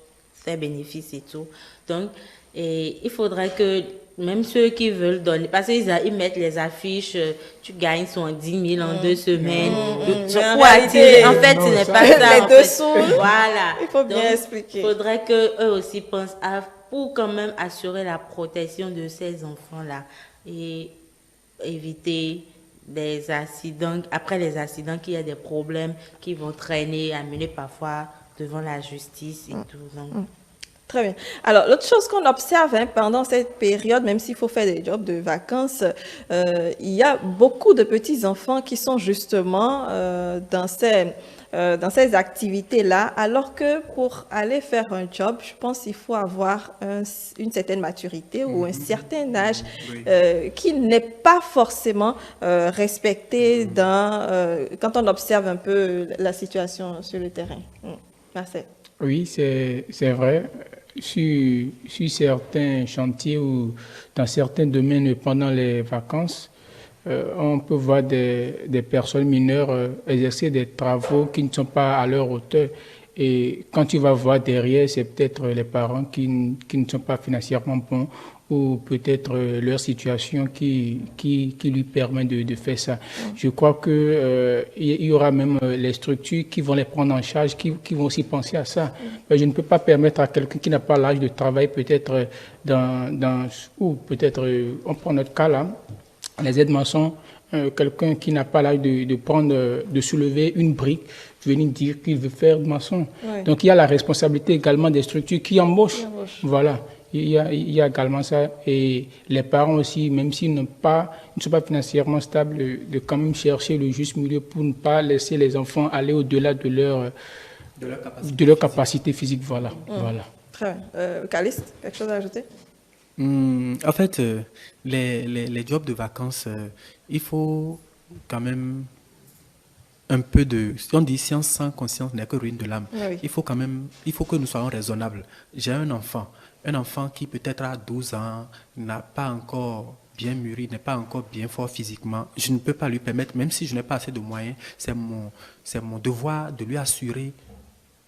ces bénéfices et tout. Donc, il faudrait que même ceux qui veulent donner, parce qu'ils mettent les affiches, tu gagnes 10 000 en 2 semaines. Pour attirer, en fait, ce n'est pas ça. Les dessous, voilà. Il faut bien expliquer. Il faudrait qu'eux aussi pensent pour quand même assurer la protection de ces enfants-là et éviter des accidents. Après les accidents, qu'il y a des problèmes qui vont traîner, amener parfois devant la justice et tout. Donc. Très bien. Alors, l'autre chose qu'on observe pendant cette période, même s'il faut faire des jobs de vacances, il y a beaucoup de petits-enfants qui sont justement dans ces activités-là, alors que pour aller faire un job, je pense qu'il faut avoir une certaine maturité ou un certain âge qui n'est pas forcément respecté quand on observe un peu la situation sur le terrain. Marcel. Oui, c'est vrai. Sur certains chantiers ou dans certains domaines pendant les vacances, on peut voir des personnes mineures exercer des travaux qui ne sont pas à leur hauteur. Et quand tu vas voir derrière, c'est peut-être les parents qui ne sont pas financièrement bons ou peut-être leur situation qui lui permet de faire ça. Je crois que il y aura même les structures qui vont les prendre en charge, qui vont aussi penser à ça. Je ne peux pas permettre à quelqu'un qui n'a pas l'âge de travail, peut-être ou peut-être, on prend notre cas là, les aides-maçons, quelqu'un qui n'a pas l'âge de soulever une brique, venir dire qu'il veut faire maçon. Ouais. Donc il y a la responsabilité également des structures qui embauchent. Voilà. Il y a également ça. Et les parents aussi, même s'ils ne sont pas financièrement stables, de quand même chercher le juste milieu pour ne pas laisser les enfants aller au-delà de leur capacité physique. Voilà. Voilà. Très bien. Caliste, quelque chose à ajouter? En fait, les jobs de vacances, il faut quand même un peu de... On dit science sans conscience n'est que ruine de l'âme. Oui. Il faut que nous soyons raisonnables. J'ai un enfant qui peut-être a 12 ans, n'a pas encore bien mûri, n'est pas encore bien fort physiquement. Je ne peux pas lui permettre, même si je n'ai pas assez de moyens, c'est mon devoir de lui assurer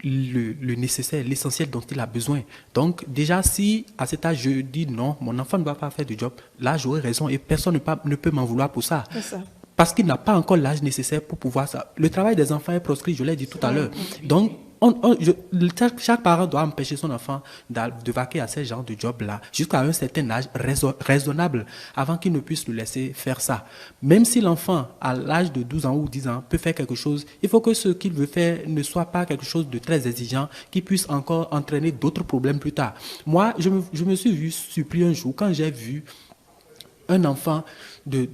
le nécessaire, l'essentiel dont il a besoin. Donc déjà, si à cet âge je dis non, mon enfant ne va pas faire de job, là j'aurai raison et personne ne peut m'en vouloir pour ça. C'est ça. Parce qu'il n'a pas encore l'âge nécessaire pour pouvoir ça. Le travail des enfants est proscrit, je l'ai dit tout à l'heure. Donc chaque parent doit empêcher son enfant de vaquer à ces genres de jobs-là jusqu'à un certain âge raisonnable avant qu'il ne puisse le laisser faire ça. Même si l'enfant, à l'âge de 12 ans ou 10 ans, peut faire quelque chose, il faut que ce qu'il veut faire ne soit pas quelque chose de très exigeant qui puisse encore entraîner d'autres problèmes plus tard. Moi, je me suis vu surpris un jour quand j'ai vu un enfant de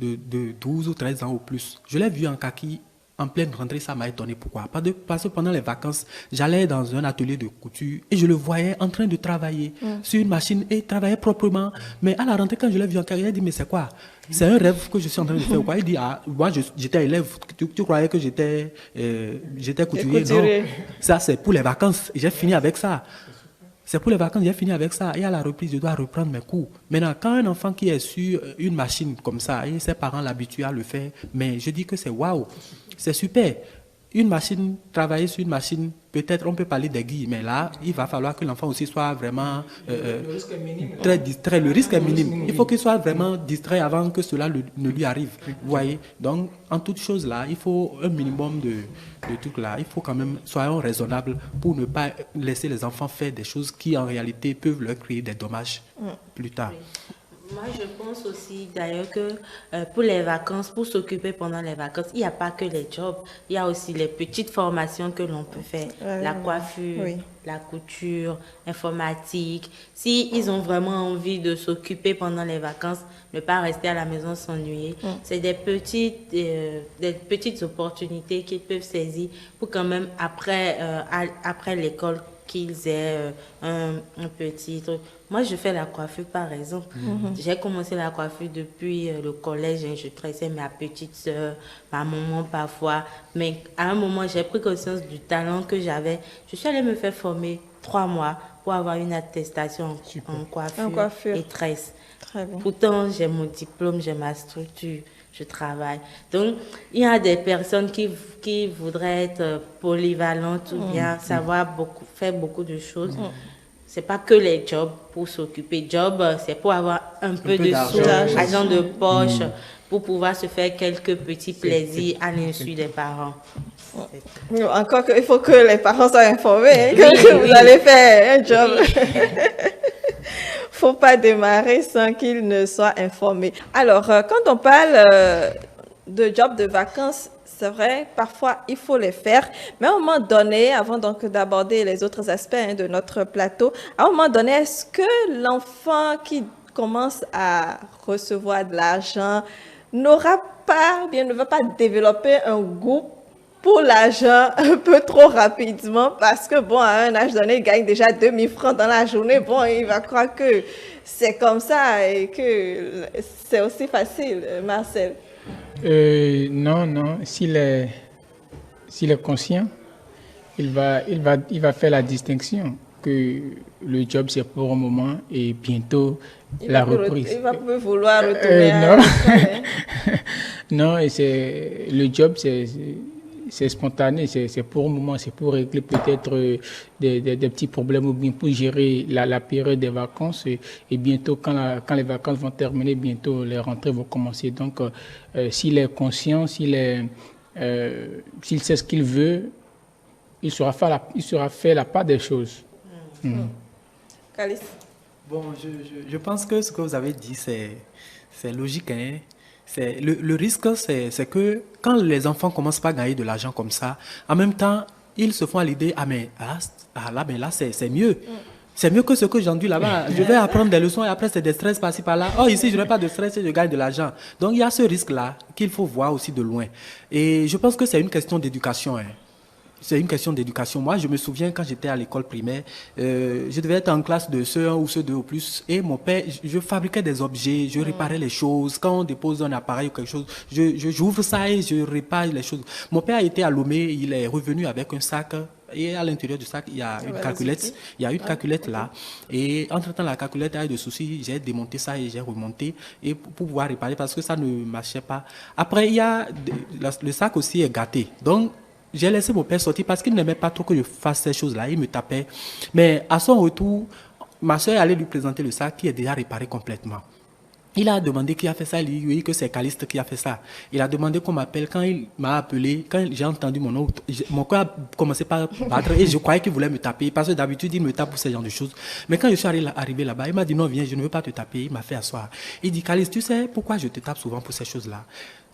12 ou 13 ans ou plus. Je l'ai vu en kaki. En pleine rentrée, ça m'a étonné. Pourquoi? Parce que pendant les vacances, j'allais dans un atelier de couture et je le voyais en train de travailler sur une machine et travailler proprement. Mais à la rentrée, quand je l'ai vu en carrière, il a dit, mais c'est quoi? C'est un rêve que je suis en train de faire. Quoi? Il dit, moi j'étais élève, tu croyais que j'étais couturier? Non, ça c'est pour les vacances. J'ai fini avec ça. C'est pour les vacances, j'ai fini avec ça. Et à la reprise, je dois reprendre mes cours. Maintenant, quand un enfant qui est sur une machine comme ça, et ses parents l'habituent à le faire, mais je dis que c'est waouh, c'est super. Une machine, travailler sur une machine, peut-être on peut parler d'aiguille, mais là, il va falloir que l'enfant aussi soit vraiment très distrait. Le risque est minime. Il faut qu'il soit vraiment distrait avant que cela ne lui arrive. Vous voyez? Donc, en toute chose là, il faut un minimum de trucs là. Il faut quand même, soyons raisonnables pour ne pas laisser les enfants faire des choses qui, en réalité, peuvent leur créer des dommages plus tard. Moi, je pense aussi d'ailleurs que pour les vacances, pour s'occuper pendant les vacances, il n'y a pas que les jobs, il y a aussi les petites formations que l'on peut faire. La coiffure, la couture, informatique. Si ils ont vraiment envie de s'occuper pendant les vacances, ne pas rester à la maison s'ennuyer, c'est des petites opportunités qu'ils peuvent saisir pour quand même après l'école qu'ils aient un petit truc. Moi, je fais la coiffure, par exemple. J'ai commencé la coiffure depuis le collège. Je tressais ma petite soeur, ma maman parfois. Mais à un moment, j'ai pris conscience du talent que j'avais. Je suis allée me faire former 3 mois pour avoir une attestation en coiffure et tresse. Très bien. Pourtant, j'ai mon diplôme, j'ai ma structure. Je travaille. Donc, il y a des personnes qui voudraient être polyvalentes ou bien faire beaucoup de choses. C'est pas que les jobs pour s'occuper. Job, c'est pour avoir un peu de sous, argent de poche, pour pouvoir se faire quelques petits plaisirs à l'insu des parents. Encore qu'il faut que les parents soient informés que vous allez faire un job. Faut pas démarrer sans qu'ils ne soient informés. Alors, quand on parle de job de vacances, c'est vrai, parfois il faut les faire, mais à un moment donné, avant donc d'aborder les autres aspects de notre plateau, à un moment donné, est-ce que l'enfant qui commence à recevoir de l'argent n'aura pas, bien ne va pas développer un goût pour l'argent un peu trop rapidement parce que, bon, à un âge donné, il gagne déjà 2000 francs dans la journée. Bon, il va croire que c'est comme ça et que c'est aussi facile, Marcel. Non. S'il est conscient, il va faire la distinction que le job, c'est pour un moment et bientôt la reprise. Il va plus vouloir retourner à Non, et le job, c'est spontané, c'est pour un moment, c'est pour régler peut-être des petits problèmes ou bien pour gérer la période des vacances. Et bientôt, quand les vacances vont terminer, bientôt les rentrées vont commencer. Donc, s'il est conscient, s'il sait ce qu'il veut, il saura faire la part des choses. Calice. Bon, je pense que ce que vous avez dit, c'est logique. Hein? Le risque, c'est que quand les enfants commencent pas à gagner de l'argent comme ça, en même temps, ils se font à l'idée, là, c'est mieux. C'est mieux que ce que j'enduis là-bas. Je vais apprendre des leçons et après, c'est des stress par-ci, par-là. Oh, ici, je n'ai pas de stress et je gagne de l'argent. Donc, il y a ce risque-là qu'il faut voir aussi de loin. Et je pense que c'est une question d'éducation. Hein. C'est une question d'éducation. Moi, je me souviens quand j'étais à l'école primaire, je devais être en classe de CE1 ou CE2 ou plus. Et mon père, je fabriquais des objets, je réparais les choses. Quand on dépose un appareil ou quelque chose, j'ouvre ça et je répare les choses. Mon père a été à Lomé, il est revenu avec un sac. Et à l'intérieur du sac, il y a une calculette. Il y a une calculette là. Et entre-temps, la calculette a eu des soucis. J'ai démonté ça et j'ai remonté et pour pouvoir réparer parce que ça ne marchait pas. Après, il y a le sac aussi est gâté. Donc, j'ai laissé mon père sortir parce qu'il n'aimait pas trop que je fasse ces choses-là. Il me tapait. Mais à son retour, ma soeur allait lui présenter le sac qui est déjà réparé complètement. Il a demandé qui a fait ça. Il dit oui, que c'est Caliste qui a fait ça. Il a demandé qu'on m'appelle. Quand il m'a appelé, quand j'ai entendu mon nom, mon cœur a commencé par battre et je croyais qu'il voulait me taper parce que d'habitude, il me tape pour ce genre de choses. Mais quand je suis arrivé là-bas, il m'a dit non, viens, je ne veux pas te taper. Il m'a fait asseoir. Il dit Caliste, tu sais pourquoi je te tape souvent pour ces choses-là?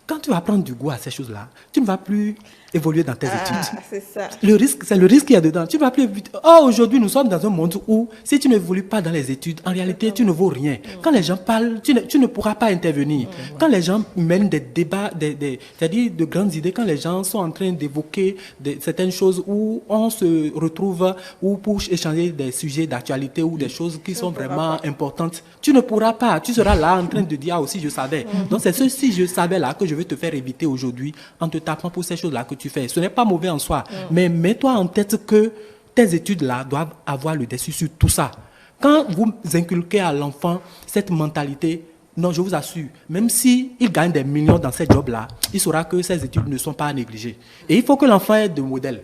Quand tu vas prendre du goût à ces choses-là, tu ne vas plus évoluer dans tes études. C'est ça. C'est le risque qu'il y a dedans. Tu ne vas plus. Aujourd'hui, nous sommes dans un monde où, si tu n'évolues pas dans les études, en réalité, tu ne vaux rien. Quand les gens parlent, tu ne pourras pas intervenir. Quand les gens mènent des débats, c'est-à-dire de grandes idées, quand les gens sont en train d'évoquer certaines choses où on se retrouve, ou pour échanger des sujets d'actualité ou des choses qui sont vraiment importantes, tu ne pourras pas. Tu seras là en train de dire, ah aussi, je savais. Donc, c'est ce si je savais là que je vais te faire éviter aujourd'hui en te tapant pour ces choses-là que tu fais. Ce n'est pas mauvais en soi, mais mets-toi en tête que tes études-là doivent avoir le dessus sur tout ça. Quand vous inculquez à l'enfant cette mentalité, non, je vous assure, même s'il gagne des millions dans ces jobs-là, il saura que ses études ne sont pas à négliger. Et il faut que l'enfant ait de modèles.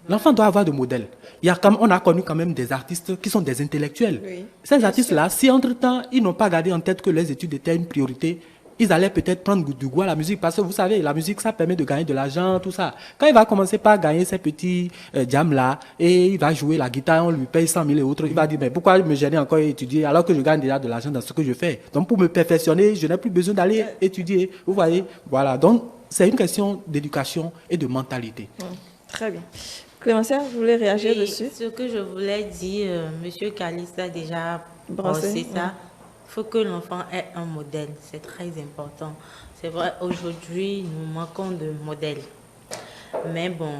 L'enfant doit avoir de modèles. On a connu quand même des artistes qui sont des intellectuels. Oui, ces artistes-là, si entre-temps, ils n'ont pas gardé en tête que les études étaient une priorité, ils allaient peut-être prendre du goût à la musique parce que vous savez, la musique, ça permet de gagner de l'argent, tout ça. Quand il va commencer par gagner ces petits jams-là et il va jouer la guitare, on lui paye 100 000 et autres, il va dire, mais pourquoi me gêner encore à étudier alors que je gagne déjà de l'argent dans ce que je fais? Donc, pour me perfectionner, je n'ai plus besoin d'aller étudier. Vous voyez? Voilà. Donc, c'est une question d'éducation et de mentalité. Très bien. Clémentia, vous voulez réagir dessus? Ce que je voulais dire, M. Caliste a déjà brossé ça. Il faut que l'enfant ait un modèle, c'est très important. C'est vrai, aujourd'hui, nous manquons de modèles. Mais bon,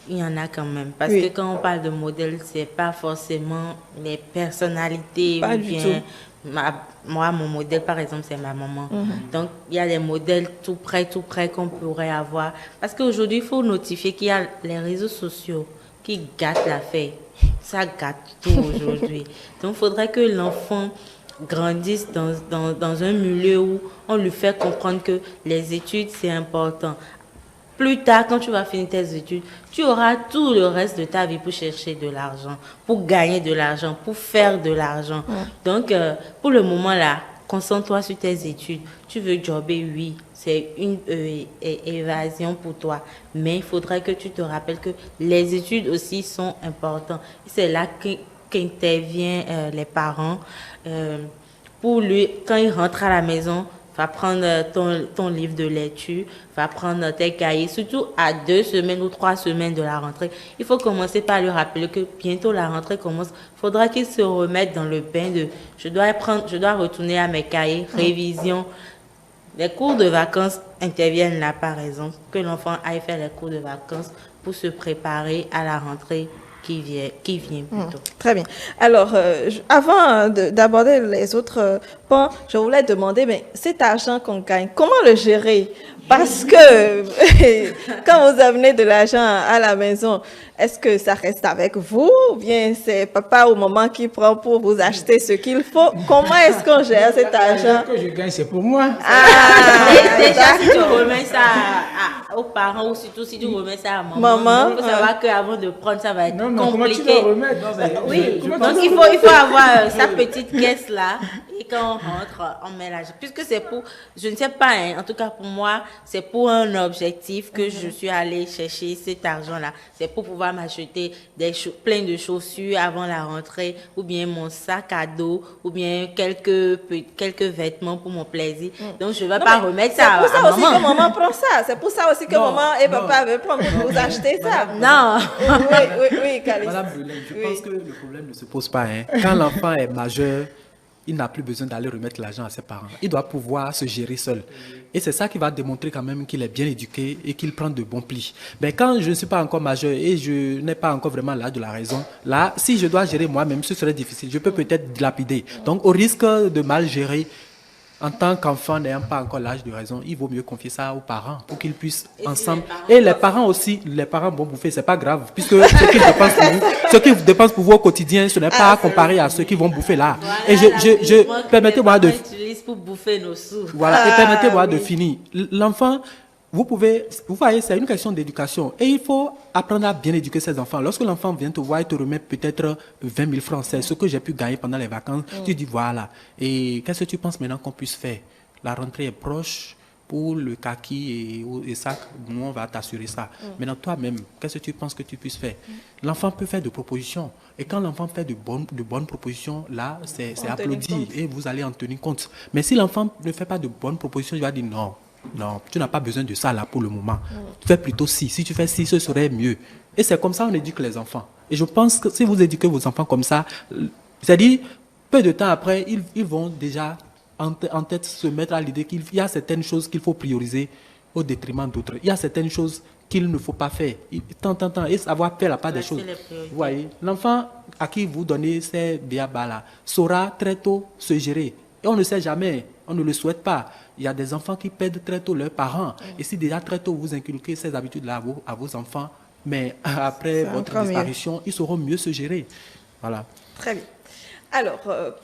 il y en a quand même. Parce que quand on parle de modèle, ce n'est pas forcément les personnalités. Pas du tout. Moi, mon modèle, par exemple, c'est ma maman. Donc, il y a des modèles tout près qu'on pourrait avoir. Parce qu'aujourd'hui, il faut notifier qu'il y a les réseaux sociaux qui gâtent l'affaire. Ça gâte tout aujourd'hui. Donc, il faudrait que l'enfant grandissent dans un milieu où on lui fait comprendre que les études, c'est important. Plus tard, quand tu vas finir tes études, tu auras tout le reste de ta vie pour chercher de l'argent, pour gagner de l'argent, pour faire de l'argent. Donc, pour le moment là, concentre-toi sur tes études. Tu veux jobber, oui, c'est une évasion pour toi. Mais il faudrait que tu te rappelles que les études aussi sont importantes. C'est là qu'interviennent les parents. Pour lui, quand il rentre à la maison, va prendre ton livre de lecture, va prendre tes cahiers, surtout à 2 semaines ou 3 semaines de la rentrée. Il faut commencer par lui rappeler que bientôt la rentrée commence. Il faudra qu'il se remette dans le bain de je dois retourner à mes cahiers, révision. Les cours de vacances interviennent là, par exemple, que l'enfant aille faire les cours de vacances pour se préparer à la rentrée qui vient plutôt. Très bien. Alors, avant d'aborder les autres points, je voulais demander, mais cet argent qu'on gagne, comment le gérer? Parce que quand vous amenez de l'argent à la maison, est-ce que ça reste avec vous ou bien c'est papa ou maman qui prend pour vous acheter ce qu'il faut? Comment est-ce qu'on gère cet argent? Ce que je gagne, c'est pour moi. Déjà, si tu remets ça aux parents ou surtout si tu remets ça à maman, il faut savoir qu'avant de prendre, ça va être compliqué. Comment tu dois remettre? Oui, donc il faut avoir sa petite caisse là et quand on rentre, on met l'argent. Puisque c'est pour, je ne sais pas, hein, en tout cas pour moi, c'est pour un objectif que je suis allée chercher cet argent-là. C'est pour pouvoir m'acheter plein de chaussures avant la rentrée, ou bien mon sac à dos, ou bien quelques vêtements pour mon plaisir. Donc je ne vais pas remettre ça à maman. C'est pour ça aussi que maman prend ça. C'est pour ça aussi que maman et papa veulent prendre pour vous acheter ça. Non. Oui, Calice. Madame Brulin, je pense que le problème ne se pose pas. Quand l'enfant est majeur, il n'a plus besoin d'aller remettre l'argent à ses parents. Il doit pouvoir se gérer seul. Et c'est ça qui va démontrer quand même qu'il est bien éduqué et qu'il prend de bons plis. Mais quand je ne suis pas encore majeur et je n'ai pas encore vraiment l'âge de la raison, là, si je dois gérer moi-même, ce serait difficile. Je peux peut-être dilapider. Donc, au risque de mal gérer, en tant qu'enfant n'ayant pas encore l'âge de raison, il vaut mieux confier ça aux parents pour qu'ils puissent ensemble. Et les parents aussi, les parents vont bouffer, c'est pas grave, puisque ce qu'ils dépensent pour vous au quotidien, ce n'est pas à comparer à ceux qui vont bouffer là. Voilà, et permettez-moi de pour bouffer nos sous. Voilà, et permettez-moi de finir. L'enfant, vous voyez, c'est une question d'éducation. Et il faut apprendre à bien éduquer ses enfants. Lorsque l'enfant vient te voir et te remet peut-être 20 000 francs, c'est ce que j'ai pu gagner pendant les vacances, tu dis voilà. Et qu'est-ce que tu penses maintenant qu'on puisse faire? La rentrée est proche. Pour le kaki et sac, nous, on va t'assurer ça. Maintenant, toi-même, qu'est-ce que tu penses que tu puisses faire? L'enfant peut faire des propositions. Et quand l'enfant fait de bonnes propositions, là, c'est applaudi. Et vous allez en tenir compte. Mais si l'enfant ne fait pas de bonnes propositions, il va dire non. Non, tu n'as pas besoin de ça là pour le moment. Fais plutôt ci. Si tu fais ci, ce serait mieux. Et c'est comme ça qu'on éduque les enfants. Et je pense que si vous éduquez vos enfants comme ça, c'est-à-dire, peu de temps après, ils vont déjà en tête se mettre à l'idée qu'il y a certaines choses qu'il faut prioriser au détriment d'autres. Il y a certaines choses qu'il ne faut pas faire. Et savoir faire la part des choses. Vous voyez, l'enfant à qui vous donnez ces biabas-là saura très tôt se gérer. Et on ne sait jamais, on ne le souhaite pas. Il y a des enfants qui perdent très tôt leurs parents. Et si déjà très tôt vous inculquez ces habitudes-là à vos enfants, mais après votre disparition, ils sauront mieux se gérer. Voilà. Très bien. Alors,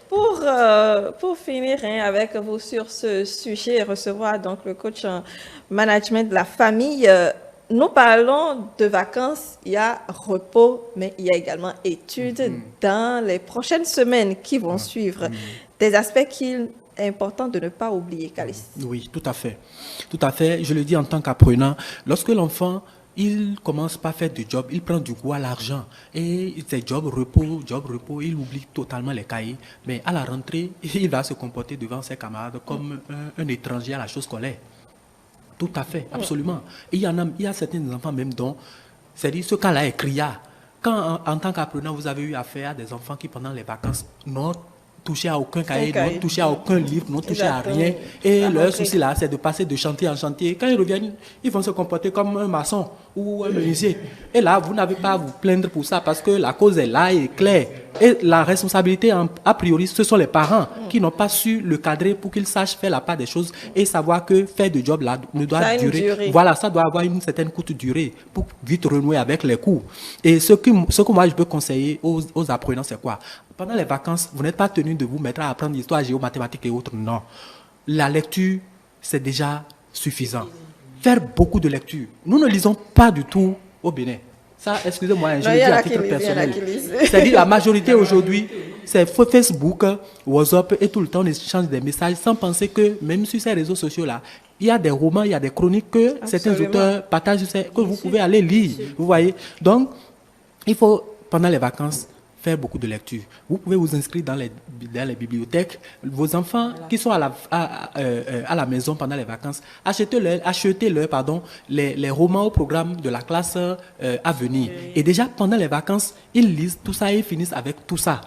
pour finir avec vous sur ce sujet et recevoir donc le coach en management de la famille, nous parlons de vacances, il y a repos, mais il y a également études dans les prochaines semaines qui vont suivre. Des aspects qu'il est important de ne pas oublier, Calice. Oui, tout à fait. Tout à fait. Je le dis en tant qu'apprenant, lorsque l'enfant il commence pas à faire du job, il prend du goût à l'argent. Et c'est job, repos, il oublie totalement les cahiers. Mais à la rentrée, il va se comporter devant ses camarades comme un étranger à la chose scolaire. Tout à fait, absolument. Et il y a certains enfants même dont, c'est-à-dire ce cas-là est criard. Quand en tant qu'apprenant, vous avez eu affaire à des enfants qui pendant les vacances n'ont touché à aucun cahier, n'ont touché à aucun livre, n'ont touché à rien. Et leur souci là, c'est de passer de chantier en chantier. Quand ils reviennent, ils vont se comporter comme un maçon ou un menuisier. Et là, vous n'avez pas à vous plaindre pour ça parce que la cause est là et claire. Et la responsabilité, a priori, ce sont les parents qui n'ont pas su le cadrer pour qu'ils sachent faire la part des choses et savoir que faire de job là ne doit durer. Voilà, ça doit avoir une certaine courte durée pour vite renouer avec les cours. Et ce que moi je peux conseiller aux apprenants, c'est quoi? Pendant les vacances, vous n'êtes pas tenu de vous mettre à apprendre l'histoire, géo, mathématiques et autres. Non. La lecture, c'est déjà suffisant. Faire beaucoup de lecture. Nous ne lisons pas du tout au Bénin. Ça, excusez-moi, je le dis à titre personnel. C'est-à-dire la majorité aujourd'hui, c'est Facebook, WhatsApp et tout le temps on échange des messages sans penser que même sur ces réseaux sociaux-là, il y a des romans, il y a des chroniques que certains auteurs partagent, que vous pouvez aller lire. Vous voyez. Donc, il faut, pendant les vacances, faire beaucoup de lecture. Vous pouvez vous inscrire dans les bibliothèques. Vos enfants qui sont à la maison pendant les vacances, achetez-leur les romans au programme de la classe à venir. Et déjà, pendant les vacances, ils lisent tout ça et ils finissent avec tout ça.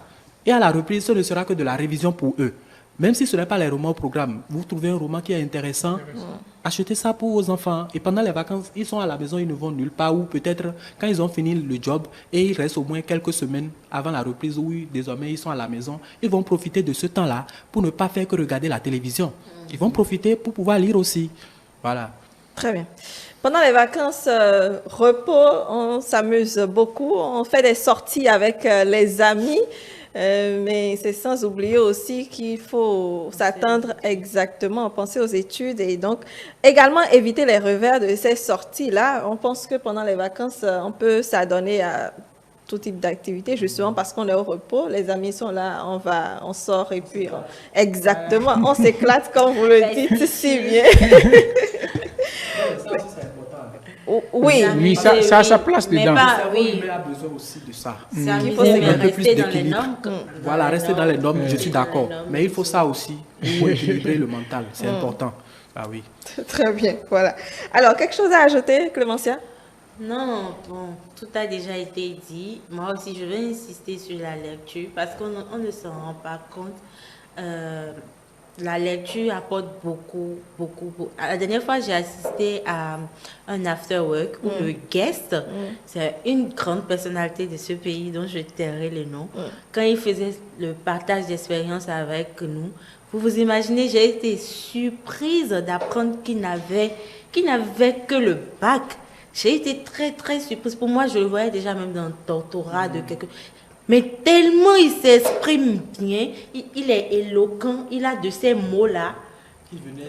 Et à la reprise, ce ne sera que de la révision pour eux. Même si ce n'est pas les romans au programme, vous trouvez un roman qui est intéressant, achetez ça pour vos enfants. Et pendant les vacances, ils sont à la maison, ils ne vont nulle part. Ou peut-être quand ils ont fini le job et il reste au moins quelques semaines avant la reprise où désormais ils sont à la maison, ils vont profiter de ce temps-là pour ne pas faire que regarder la télévision. Ils vont profiter pour pouvoir lire aussi. Voilà. Très bien. Pendant les vacances, repos, on s'amuse beaucoup. On fait des sorties avec les amis. Mais c'est sans oublier aussi qu'il faut s'attendre exactement, penser aux études et donc également éviter les revers de ces sorties-là. On pense que pendant les vacances, on peut s'adonner à tout type d'activité justement parce qu'on est au repos. Les amis sont là, on sort et puis exactement, on s'éclate comme vous le dites si bien. Oui, ça a sa place dedans. Il a besoin aussi de ça. Il faut un peu plus d'équilibre. Voilà, rester dans les normes, je suis d'accord. Mais il faut ça aussi pour équilibrer le mental. C'est important. Ah oui. Très bien, voilà. Alors, quelque chose à ajouter, Clémentia? Non, bon, tout a déjà été dit. Moi aussi, je vais insister sur la lecture parce qu'on ne s'en rend pas compte. La lecture apporte beaucoup. La dernière fois, j'ai assisté à un after-work où le guest, c'est une grande personnalité de ce pays dont je tairai le nom. Quand il faisait le partage d'expérience avec nous, vous imaginez, j'ai été surprise d'apprendre qu'il n'avait que le bac. J'ai été très, très surprise. Pour moi, je le voyais déjà même dans le doctorat de quelqu'un. Mais tellement il s'exprime bien, il est éloquent, il a de ces mots-là.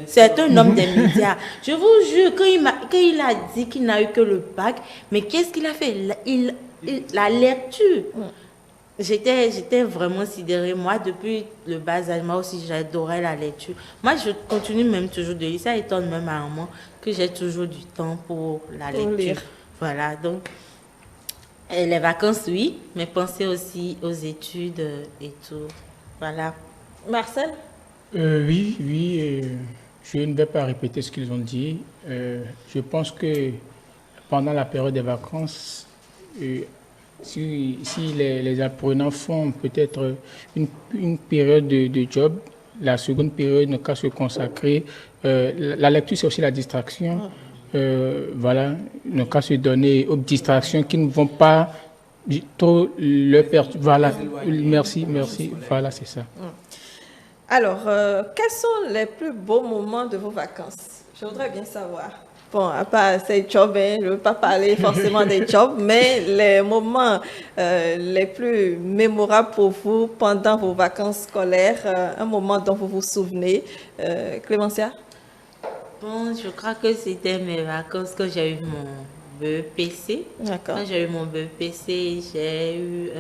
C'est un homme des médias. Je vous jure, quand il a dit qu'il n'a eu que le bac, mais qu'est-ce qu'il a fait? La lecture. J'étais vraiment sidérée. Moi, depuis le bas âge, moi aussi, j'adorais la lecture. Moi, je continue même toujours de lire. Ça étonne même à un moment que j'ai toujours du temps pour la lecture. Lire. Voilà, donc... Et les vacances, oui, mais pensez aussi aux études et tout. Voilà. Marcel? Oui, je ne vais pas répéter ce qu'ils ont dit. Je pense que pendant la période des vacances, si les apprenants font peut-être une période de job, la seconde période n'a qu'à se consacrer. La lecture, c'est aussi la distraction. Voilà, n'a qu'à se donner aux distractions qui ne vont pas trop le perdre. Voilà, merci, voilà, c'est ça. Alors, quels sont les plus beaux moments de vos vacances? Je voudrais bien savoir. Bon, à part ces jobs, je ne veux pas parler forcément des jobs, mais les moments les plus mémorables pour vous pendant vos vacances scolaires, un moment dont vous vous souvenez. Clémentia? Bon, je crois que c'était mes vacances quand j'ai eu mon BEPC. D'accord. Quand j'ai eu mon BEPC, j'ai eu...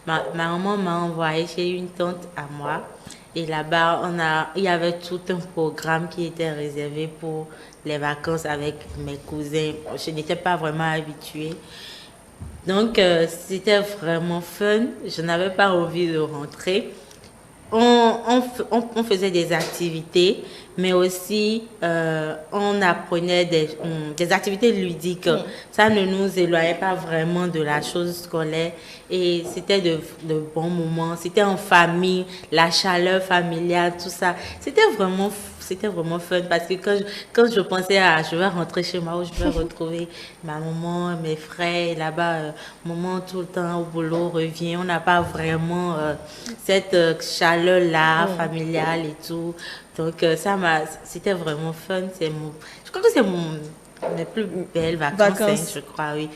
ma maman m'a envoyé chez une tante à moi. Et là-bas, il y avait tout un programme qui était réservé pour les vacances avec mes cousins. Je n'étais pas vraiment habituée. Donc, c'était vraiment fun. Je n'avais pas envie de rentrer. On faisait des activités, mais aussi on apprenait des activités ludiques. Ça ne nous éloignait pas vraiment de la chose scolaire et c'était de bons moments. C'était en famille, la chaleur familiale, tout ça. C'était vraiment fun parce que quand je pensais je vais rentrer chez moi où je vais retrouver ma maman, mes frères, là-bas, maman tout le temps au boulot revient, on n'a pas vraiment cette chaleur-là familiale et tout. Donc c'était vraiment fun. Je crois que c'est mes plus belles vacances. Je crois, oui,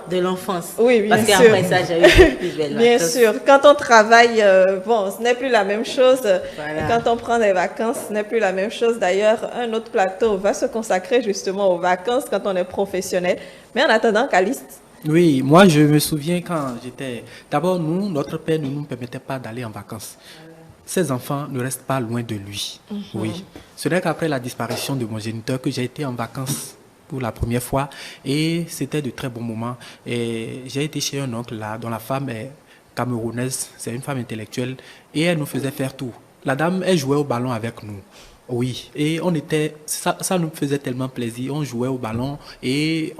de l'enfance. Oui, bien sûr. Parce qu'après ça, j'ai eu les plus belles bien vacances. sûr. Quand on travaille, bon, ce n'est plus la même chose. Voilà. Et quand on prend des vacances, ce n'est plus la même chose. D'ailleurs, un autre plateau va se consacrer justement aux vacances quand on est professionnel. Mais en attendant, Caliste. Oui, moi je me souviens quand j'étais... D'abord, notre père ne nous permettait pas d'aller en vacances. Ses enfants ne restent pas loin de lui. Oui. Ce n'est qu'après la disparition de mon géniteur que j'ai été en vacances pour la première fois et c'était de très bons moments. Et j'ai été chez un oncle là dont la femme est camerounaise, c'est une femme intellectuelle, et elle nous faisait faire tout. La dame, elle jouait au ballon avec nous. Oui, et ça nous faisait tellement plaisir. On jouait au ballon et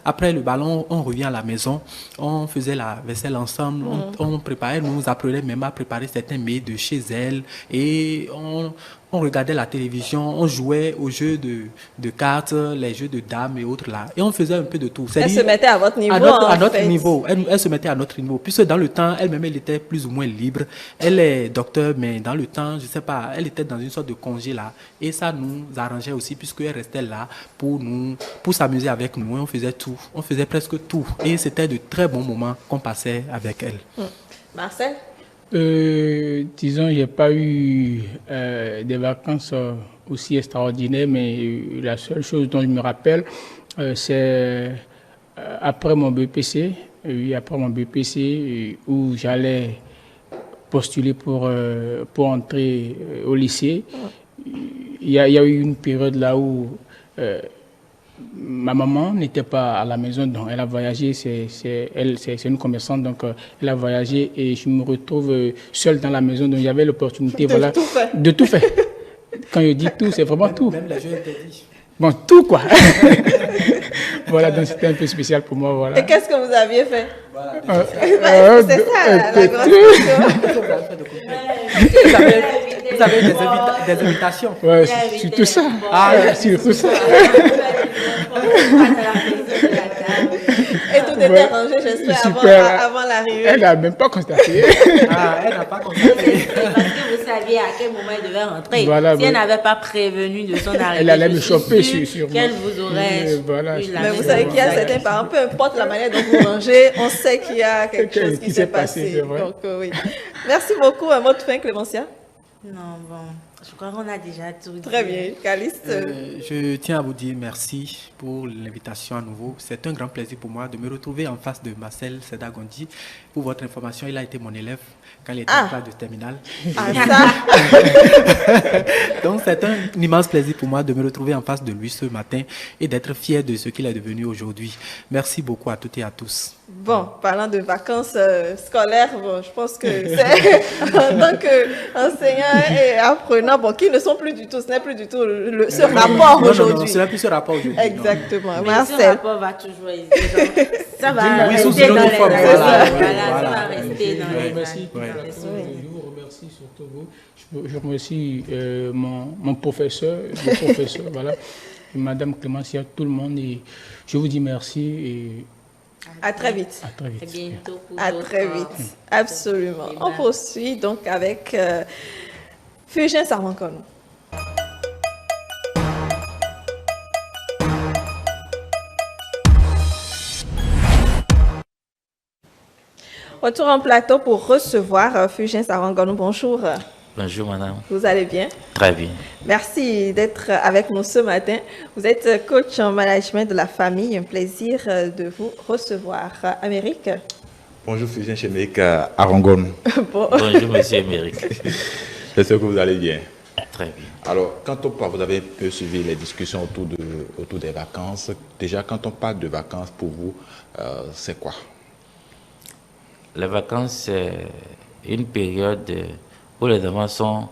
après le ballon, on revient à la maison. On faisait la vaisselle ensemble. On préparait, nous apprenait même à préparer certains mets de chez elle. Et on regardait la télévision, on jouait aux jeux de cartes, les jeux de dames et autres là. Et on faisait un peu de tout. Elle se mettait à votre niveau. À notre niveau. Elle se mettait à notre niveau. Puisque dans le temps, elle-même, elle était plus ou moins libre. Elle est docteur, mais dans le temps, je ne sais pas, elle était dans une sorte de congé là. Et ça nous arrangeait aussi, puisqu'elle restait là pour s'amuser avec nous. Et on faisait tout. On faisait presque tout. Et c'était de très bons moments qu'on passait avec elle. Marcel? Disons, il n'y a pas eu des vacances aussi extraordinaires, mais la seule chose dont je me rappelle, c'est après mon BPC, où j'allais postuler pour entrer au lycée. Il y a eu une période là où ma maman n'était pas à la maison, donc elle a voyagé, c'est une commerçante, donc elle a voyagé et je me retrouve seul dans la maison, donc j'avais l'opportunité de tout faire. Quand je dis tout, c'est vraiment tout. Même les jeux interdits. Bon, tout quoi. Voilà, donc c'était un peu spécial pour moi. Voilà. Et qu'est-ce que vous aviez fait? C'est ça, la grande question. Vous avez des invitations? Ouais, surtout ça. Surtout ça. Et tout était rangé, j'espère, avant l'arrivée. Elle n'a même pas constaté. Elle n'a pas constaté. Parce que vous saviez à quel moment elle devait rentrer. Voilà, si elle n'avait pas prévenu de son arrivée, elle allait me choper sur moi. Qu'elle vous aurait Mais vous savez qu'il y a certains parents, peu importe la manière dont vous rangez, on sait qu'il y a quelque chose qui s'est passé. Donc, oui. Merci beaucoup. Un mot de fin, Clémentia? Non, bon, je crois qu'on a déjà tout dit. Très bien. Calice? Je tiens à vous dire merci pour l'invitation à nouveau. C'est un grand plaisir pour moi de me retrouver en face de Marcel Sedagondi. Pour votre information, il a été mon élève quand il était en classe de terminale. Donc c'est un immense plaisir pour moi de me retrouver en face de lui ce matin et d'être fier de ce qu'il est devenu aujourd'hui. Merci beaucoup à toutes et à tous. Bon, parlant de vacances scolaires, bon, je pense que c'est en tant qu'enseignant et apprenant, bon, qui ne sont plus du tout, ce n'est plus du tout ce rapport aujourd'hui. Non, ce n'est plus ce rapport aujourd'hui. Exactement. Mais Marcel. ce rapport va toujours exister. Ça va Oui, rester sous une dans autre les forme, réseaux. voilà. Ça va rester dans les Merci. Je vous remercie surtout vous. Je remercie mon professeur, voilà, et Madame Clémentia, tout le monde. Et je vous dis merci et à très vite. à très vite. À bientôt pour À d'autres, très vite. Absolument. On poursuit donc avec Fulgence Sarmankono. Retour en plateau pour recevoir Fulgence Sarmankono. Bonjour. Bonjour madame. Vous allez bien? Très bien. Merci d'être avec nous ce matin. Vous êtes coach en management de la famille. Un plaisir de vous recevoir. Amérique? Bonjour Fulgence Émeric Arangon. Bonjour monsieur Émeric. J'espère que vous allez bien. Très bien. Alors, quand on parle, vous avez un peu suivi les discussions autour des vacances. Déjà, quand on parle de vacances, pour vous, c'est quoi? Les vacances, c'est une période où les enfants sont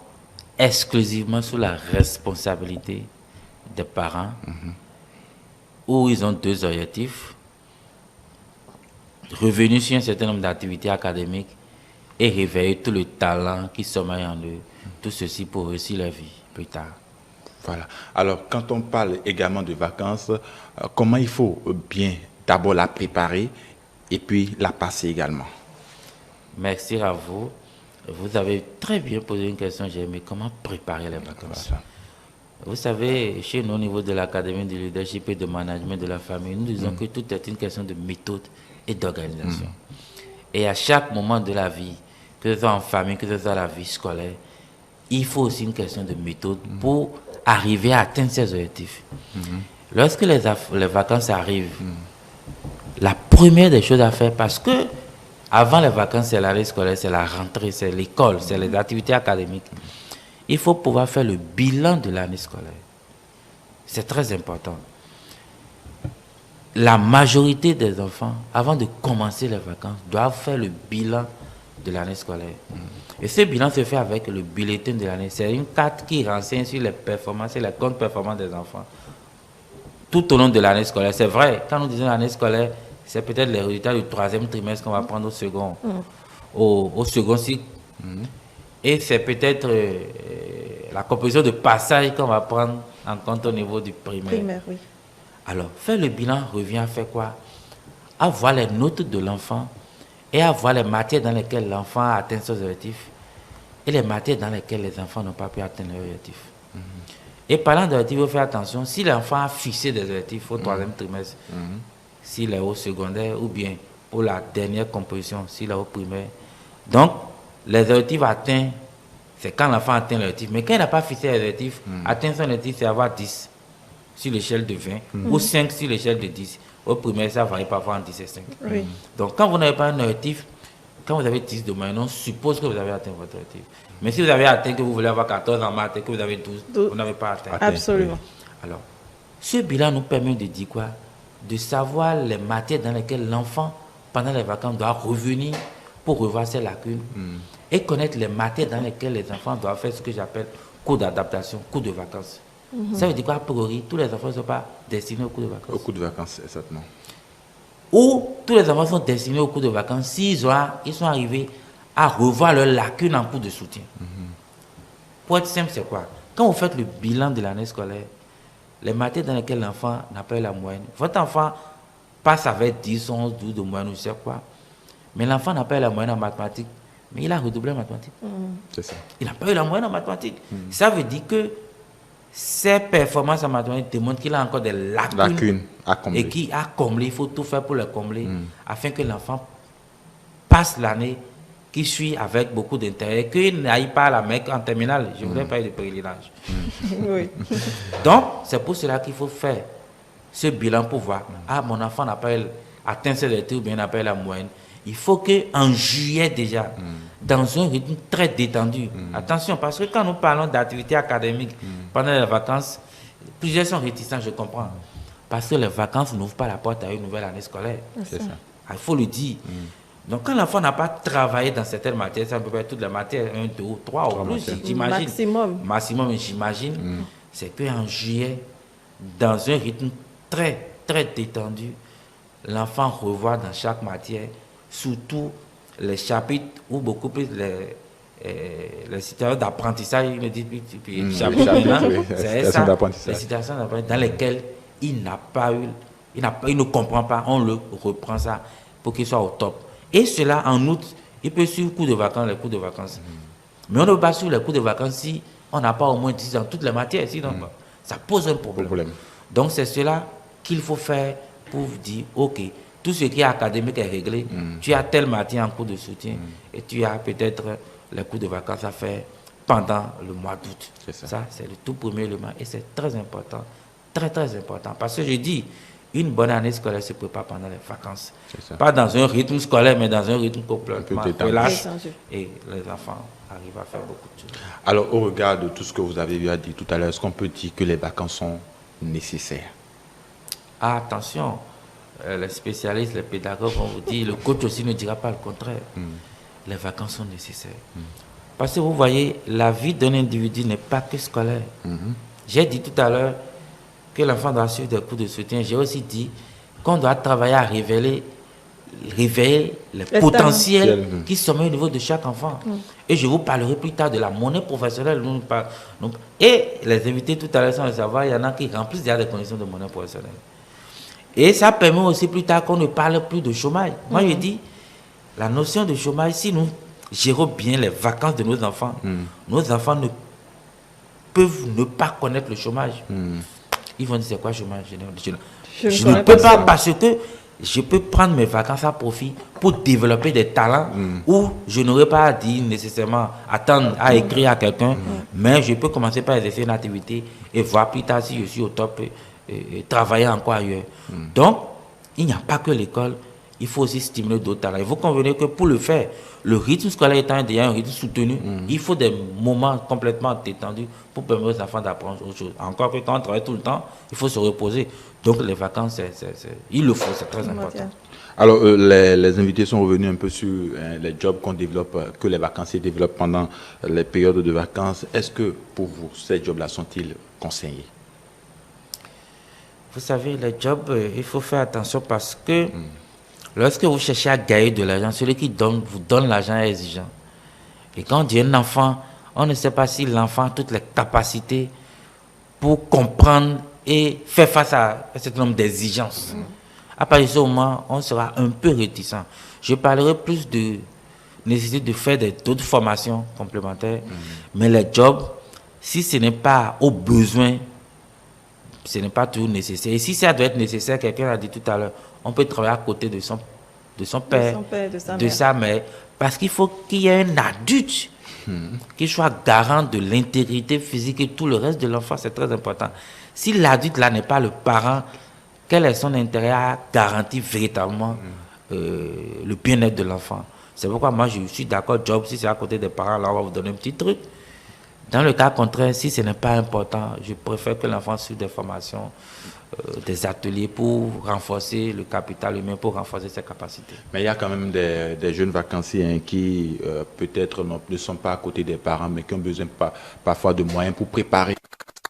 exclusivement sous la responsabilité des parents, où ils ont deux objectifs: revenir sur un certain nombre d'activités académiques et réveiller tout le talent qui sommeille en eux. Tout ceci pour réussir leur vie plus tard. Voilà. Alors, quand on parle également de vacances, comment il faut bien d'abord la préparer et puis la passer également? Merci à vous. Vous avez très bien posé une question, j'ai aimé comment préparer les vacances. Voilà. Vous savez, chez nous, au niveau de l'Académie de leadership et de management de la famille, nous disons que tout est une question de méthode et d'organisation. Et à chaque moment de la vie, que ce soit en famille, que ce soit la vie scolaire, il faut aussi une question de méthode pour arriver à atteindre ces objectifs. Lorsque les vacances arrivent, la première des choses à faire, parce que avant les vacances, c'est l'année scolaire, c'est la rentrée, c'est l'école, c'est les activités académiques. Il faut pouvoir faire le bilan de l'année scolaire. C'est très important. La majorité des enfants, avant de commencer les vacances, doivent faire le bilan de l'année scolaire. Et ce bilan se fait avec le bulletin de l'année. C'est une carte qui renseigne sur les performances et les contre-performances des enfants tout au long de l'année scolaire. C'est vrai, quand nous disons l'année scolaire, c'est peut-être les résultats du 3e trimestre qu'on va prendre au second, au second cycle. Et c'est peut-être la composition de passage qu'on va prendre en compte au niveau du primaire. Oui. Alors, faire le bilan revient à faire quoi? À voir les notes de l'enfant et à voir les matières dans lesquelles l'enfant a atteint ses objectifs et les matières dans lesquelles les enfants n'ont pas pu atteindre leurs objectifs. Et parlant d'objectifs, il faut faire attention. Si l'enfant a fixé des objectifs au 3e trimestre, s'il est au secondaire ou bien pour la dernière composition, s'il est au primaire. Donc, les objectifs atteints, c'est quand l'enfant atteint l'objectif. Mais quand il n'a pas fixé les objectifs, atteindre son objectif, c'est avoir 10 sur l'échelle de 20 ou 5 sur l'échelle de 10. Au primaire, ça varie parfois en 10 et 5. Donc, quand vous n'avez pas un objectif, quand vous avez 10 de moyenne, on suppose que vous avez atteint votre objectif. Mais si vous avez atteint que vous voulez avoir 14 en maths et que vous avez 12, vous n'avez pas atteint. Absolument. Alors, ce bilan nous permet de dire quoi? De savoir les matières dans lesquelles l'enfant, pendant les vacances, doit revenir pour revoir ses lacunes et connaître les matières dans lesquelles les enfants doivent faire ce que j'appelle cours d'adaptation, cours de vacances. Ça veut dire quoi? A priori, tous les enfants ne sont pas destinés au cours de vacances. Au cours de vacances, exactement. Ou tous les enfants sont destinés au cours de vacances s'ils sont arrivés à revoir leurs lacunes en cours de soutien. Pour être simple, c'est quoi? Quand vous faites le bilan de l'année scolaire, les matières dans lesquelles l'enfant n'a pas eu la moyenne, votre enfant passe avec 10, 11, 12 de moyenne, ou je sais quoi, mais l'enfant n'a pas eu la moyenne en mathématiques, mais il a redoublé en mathématiques. C'est ça. Il n'a pas eu la moyenne en mathématiques. Ça veut dire que ses performances en mathématiques démontrent qu'il a encore des lacunes à combler. Et qui a comblé. Il faut tout faire pour les combler afin que l'enfant passe l'année qui suit avec beaucoup d'intérêt, qu'il n'aille pas à la Mecque en terminale. Je ne voudrais pas eu de pèlerinage. Oui. Donc, c'est pour cela qu'il faut faire ce bilan pour voir. Ah, mon enfant n'a pas atteint ses études ou bien n'a pas eu la moyenne. Il faut qu'en juillet déjà, dans un rythme très détendu, attention, parce que quand nous parlons d'activités académiques pendant les vacances, plusieurs sont réticents, je comprends. Parce que les vacances n'ouvrent pas la porte à une nouvelle année scolaire. C'est ça. Il faut le dire. Donc, quand l'enfant n'a pas travaillé dans certaines matières, ça peut être toutes les matières, 1, 2 ou 3 ou plus, j'imagine. Maximum, j'imagine. C'est qu'en juillet, dans un rythme très, très détendu, l'enfant revoit dans chaque matière, surtout les chapitres ou beaucoup plus les situations d'apprentissage, il me dit, puis chapitre, c'est ça, les situations d'apprentissage dans lesquelles il n'a pas eu, il ne comprend pas, on le reprend ça pour qu'il soit au top. Et cela, en août, il peut suivre les cours de vacances. Mais on ne peut pas suivre les cours de vacances si on n'a pas au moins 10 dans toutes les matières, sinon ça pose un problème. Donc c'est cela qu'il faut faire pour dire, ok, tout ce qui est académique est réglé, tu as telle matière en cours de soutien et tu as peut-être les cours de vacances à faire pendant le mois d'août. Ça, c'est le tout premier élément et c'est très important, très très important. Parce que je dis, une bonne année scolaire se prépare pendant les vacances. Pas dans un rythme scolaire, mais dans un rythme complètement relâche. Et les enfants arrivent à faire beaucoup de choses. Alors, au regard de tout ce que vous avez eu à dire tout à l'heure, est-ce qu'on peut dire que les vacances sont nécessaires? Ah, attention, les spécialistes, les pédagogues vont vous dire, le coach aussi ne dira pas le contraire. Les vacances sont nécessaires. Parce que vous voyez, la vie d'un individu n'est pas que scolaire. J'ai dit tout à l'heure que l'enfant doit suivre des cours de soutien. J'ai aussi dit qu'on doit travailler à révéler les potentiels qui sommeillent au niveau de chaque enfant. Et je vous parlerai plus tard de la monnaie professionnelle. Et les invités tout à l'heure, sans le savoir, il y en a qui remplissent déjà des conditions de monnaie professionnelle. Et ça permet aussi plus tard qu'on ne parle plus de chômage. Moi, je dis, la notion de chômage, si nous gérons bien les vacances de nos enfants ne peuvent ne pas connaître le chômage. Ils vont dire, c'est quoi le chômage? Je ne peux pas parce que je peux prendre mes vacances à profit pour développer des talents où je n'aurais pas à dire nécessairement attendre à écrire à quelqu'un, mais je peux commencer par exercer une activité et voir plus tard si je suis au top et travailler encore ailleurs. Donc, il n'y a pas que l'école, il faut aussi stimuler d'autres talents. Il faut convenir que pour le faire, le rythme scolaire étant déjà un rythme soutenu, il faut des moments complètement détendus pour permettre aux enfants d'apprendre autre chose. Encore que quand on travaille tout le temps, il faut se reposer. Donc les vacances, il le faut, c'est très important. Alors, les invités sont revenus un peu sur les jobs qu'on développe, que les vacanciers développent pendant les périodes de vacances. Est-ce que, pour vous, ces jobs-là sont-ils conseillés? Vous savez, les jobs, il faut faire attention parce que lorsque vous cherchez à gagner de l'argent, celui qui vous donne l'argent est exigeant. Et quand on dit un enfant, on ne sait pas si l'enfant a toutes les capacités pour comprendre et faire face à un certain nombre d'exigences. À partir de ce moment, on sera un peu réticent. Je parlerai plus de nécessité de faire d'autres formations complémentaires, mais les jobs, si ce n'est pas au besoin, ce n'est pas toujours nécessaire. Et si ça doit être nécessaire, quelqu'un a dit tout à l'heure, on peut travailler à côté de son père, de sa mère, parce qu'il faut qu'il y ait un adulte qui soit garant de l'intégrité physique et tout le reste de l'enfant, c'est très important. Si l'adulte là n'est pas le parent, quel est son intérêt à garantir véritablement le bien-être de l'enfant? C'est pourquoi moi je suis d'accord, job, si c'est à côté des parents, là on va vous donner un petit truc. Dans le cas contraire, si ce n'est pas important, je préfère que l'enfant suive des formations, des ateliers pour renforcer le capital humain, pour renforcer ses capacités. Mais il y a quand même des jeunes vacanciers qui peut-être ne sont pas à côté des parents, mais qui ont besoin parfois de moyens pour préparer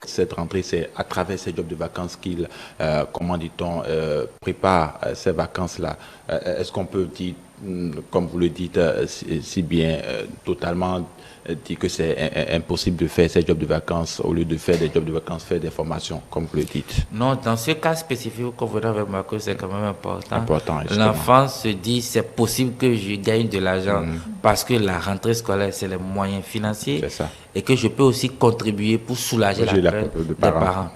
cette rentrée. C'est à travers ces jobs de vacances qu'ils, comment dit-on, préparent ces vacances-là. Est-ce qu'on peut dire, comme vous le dites si bien, totalement dire que c'est impossible de faire ces jobs de vacances, au lieu de faire des jobs de vacances, faire des formations, comme vous le dites? Non, dans ce cas spécifique, vous convenez avec moi que c'est quand même important. Justement. L'enfant se dit, c'est possible que je gagne de l'argent parce que la rentrée scolaire, c'est les moyens financiers. C'est ça. Et que je peux aussi contribuer pour soulager la crainte des parents.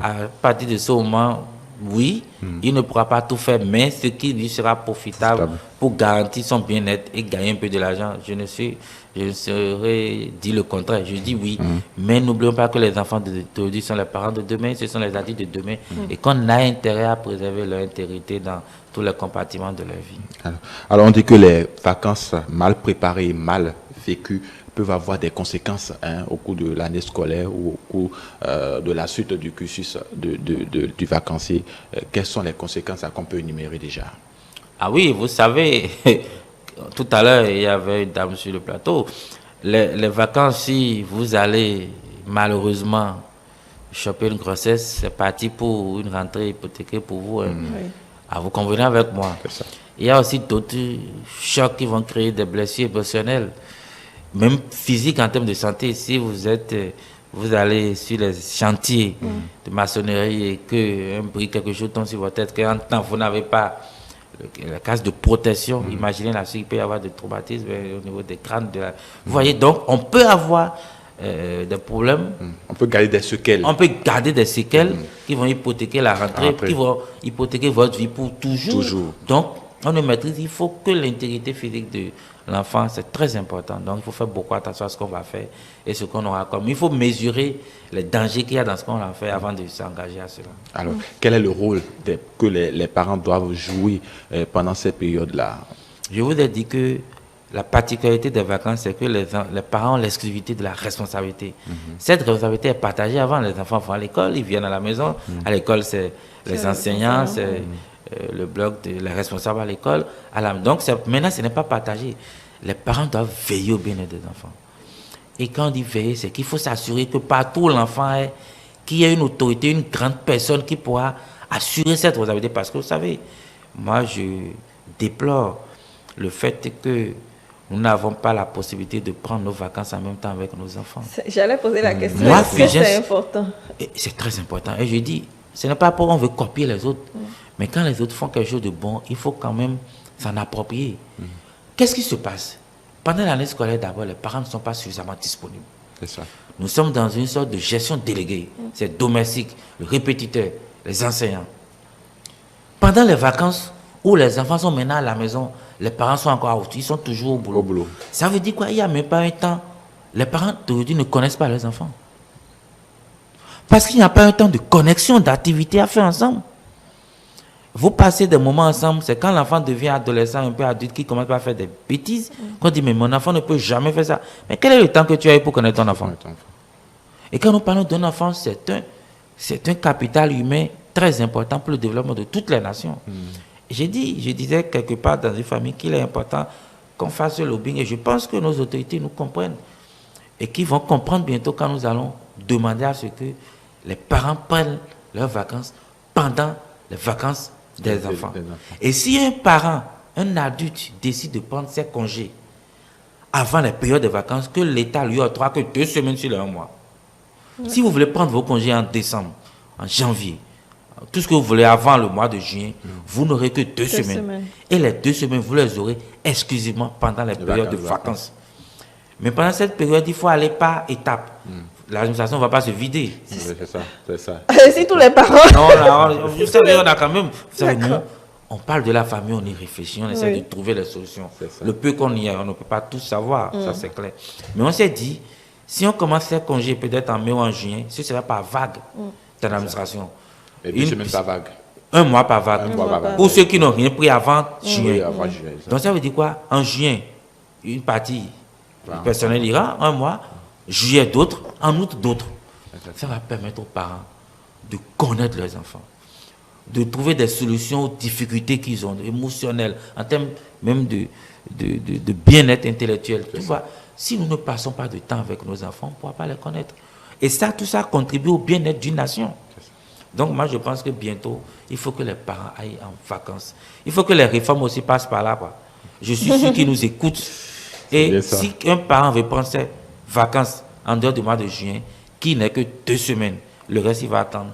À partir de ce moment, oui, il ne pourra pas tout faire, mais ce qui lui sera profitable pour garantir son bien-être et gagner un peu de l'argent, je ne serais dit le contraire. Je dis oui, mais n'oublions pas que les enfants d'aujourd'hui sont les parents de demain, ce sont les adultes de demain, et qu'on a intérêt à préserver leur intégrité dans tous les compartiments de leur vie. Alors on dit que les vacances mal préparées, mal vécues, peuvent avoir des conséquences au cours de l'année scolaire ou au cours de la suite du cursus du vacancier. Quelles sont les conséquences qu'on peut énumérer déjà? Ah oui, vous savez, tout à l'heure, il y avait une dame sur le plateau. Les vacances, si vous allez malheureusement choper une grossesse, c'est parti pour une rentrée hypothéquée pour vous. Oui. Ah, vous convenez avec moi? Il y a aussi d'autres chocs qui vont créer des blessures émotionnelles, même physiques en termes de santé. Si vous allez sur les chantiers de maçonnerie et qu'un bruit, quelque chose tombe sur votre tête, qu'en temps vous n'avez pas la case de protection, imaginez la suite, il peut y avoir des traumatismes au niveau des crânes. Vous voyez, donc on peut avoir des problèmes. On peut garder des séquelles. On peut garder des séquelles qui vont hypothéquer la rentrée, qui vont hypothéquer votre vie pour toujours. Donc, on ne maîtrise, il faut que l'intégrité physique de l'enfant, c'est très important. Donc, il faut faire beaucoup attention à ce qu'on va faire et ce qu'on aura comme. Il faut mesurer les dangers qu'il y a dans ce qu'on va faire avant de s'engager à cela. Alors, quel est le rôle que les parents doivent jouer pendant ces périodes-là? Je vous ai dit que la particularité des vacances, c'est que les parents ont l'exclusivité de la responsabilité. Cette responsabilité est partagée avant. Les enfants vont à l'école, ils viennent à la maison. À l'école, c'est les enseignants, c'est le bloc les responsables à l'école. Donc, maintenant, ce n'est pas partagé. Les parents doivent veiller au bien-être des enfants. Et quand on dit veiller, c'est qu'il faut s'assurer que partout où l'enfant est, qu'il y ait une autorité, une grande personne qui pourra assurer cette responsabilité. Parce que vous savez, moi, je déplore le fait que nous n'avons pas la possibilité de prendre nos vacances en même temps avec nos enfants. J'allais poser la question. Est-ce que c'est important? C'est très important. Et je dis, ce n'est pas pour qu'on veut copier les autres. Mais quand les autres font quelque chose de bon, il faut quand même s'en approprier. Qu'est-ce qui se passe? Pendant l'année scolaire, d'abord, les parents ne sont pas suffisamment disponibles. C'est ça. Nous sommes dans une sorte de gestion déléguée. C'est domestique, le répétiteur, les enseignants. Pendant les vacances, où les enfants sont maintenant à la maison, les parents sont encore out, ils sont toujours au boulot. Ça veut dire quoi? Il n'y a même pas un temps. Les parents d'aujourd'hui ne connaissent pas leurs enfants. Parce qu'il n'y a pas un temps de connexion, d'activité à faire ensemble. Vous passez des moments ensemble, c'est quand l'enfant devient adolescent, un peu adulte, qui commence à faire des bêtises, qu'on dit, mais mon enfant ne peut jamais faire ça. Mais quel est le temps que tu as eu pour connaître ton enfant? Et quand nous parlons d'un enfant, c'est un capital humain très important pour le développement de toutes les nations. je disais quelque part dans une famille qu'il est important qu'on fasse le lobbying et je pense que nos autorités nous comprennent et qu'ils vont comprendre bientôt quand nous allons demander à ce que les parents prennent leurs vacances pendant les vacances des enfants. Et si un parent, un adulte décide de prendre ses congés avant les périodes de vacances, que l'État lui octroie que 2 semaines sur les 1 mois. Si vous voulez prendre vos congés en décembre, en janvier, tout ce que vous voulez avant le mois de juin, vous n'aurez que 2 semaines. Et les 2 semaines, vous les aurez exclusivement pendant les périodes de vacances. Mais pendant cette période, il faut aller par étapes. L'administration ne va pas se vider. C'est ça, c'est ça. Si tous les parents... Non, vous savez, on a quand même... Vous savez, nous, on parle de la famille, on y réfléchit, on essaie de trouver les solutions. Le peu qu'on y a, on ne peut pas tout savoir, ça c'est clair. Mais on s'est dit, si on commence ces congés peut-être en mai ou en juin, ce sera par vague dans l'administration. Et 2 semaines par vague. 1 mois par vague. Pour ceux qui n'ont rien pris avant juin. Oui, avant juin. Donc ça veut dire quoi? En juin, une partie du personnel ira, 1 mois, juillet d'autres, en août d'autres. Ça va permettre aux parents de connaître leurs enfants, de trouver des solutions aux difficultés qu'ils ont, émotionnelles, en termes même de bien-être intellectuel. Tu vois, si nous ne passons pas de temps avec nos enfants, on ne pourra pas les connaître. Et ça, tout ça contribue au bien-être d'une nation. Donc moi, je pense que bientôt, il faut que les parents aillent en vacances. Il faut que les réformes aussi passent par là, quoi. Je suis sûr qu'ils nous écoutent. Et si un parent veut prendre ses vacances en dehors du mois de juin, qui n'est que 2 semaines, le reste, il va attendre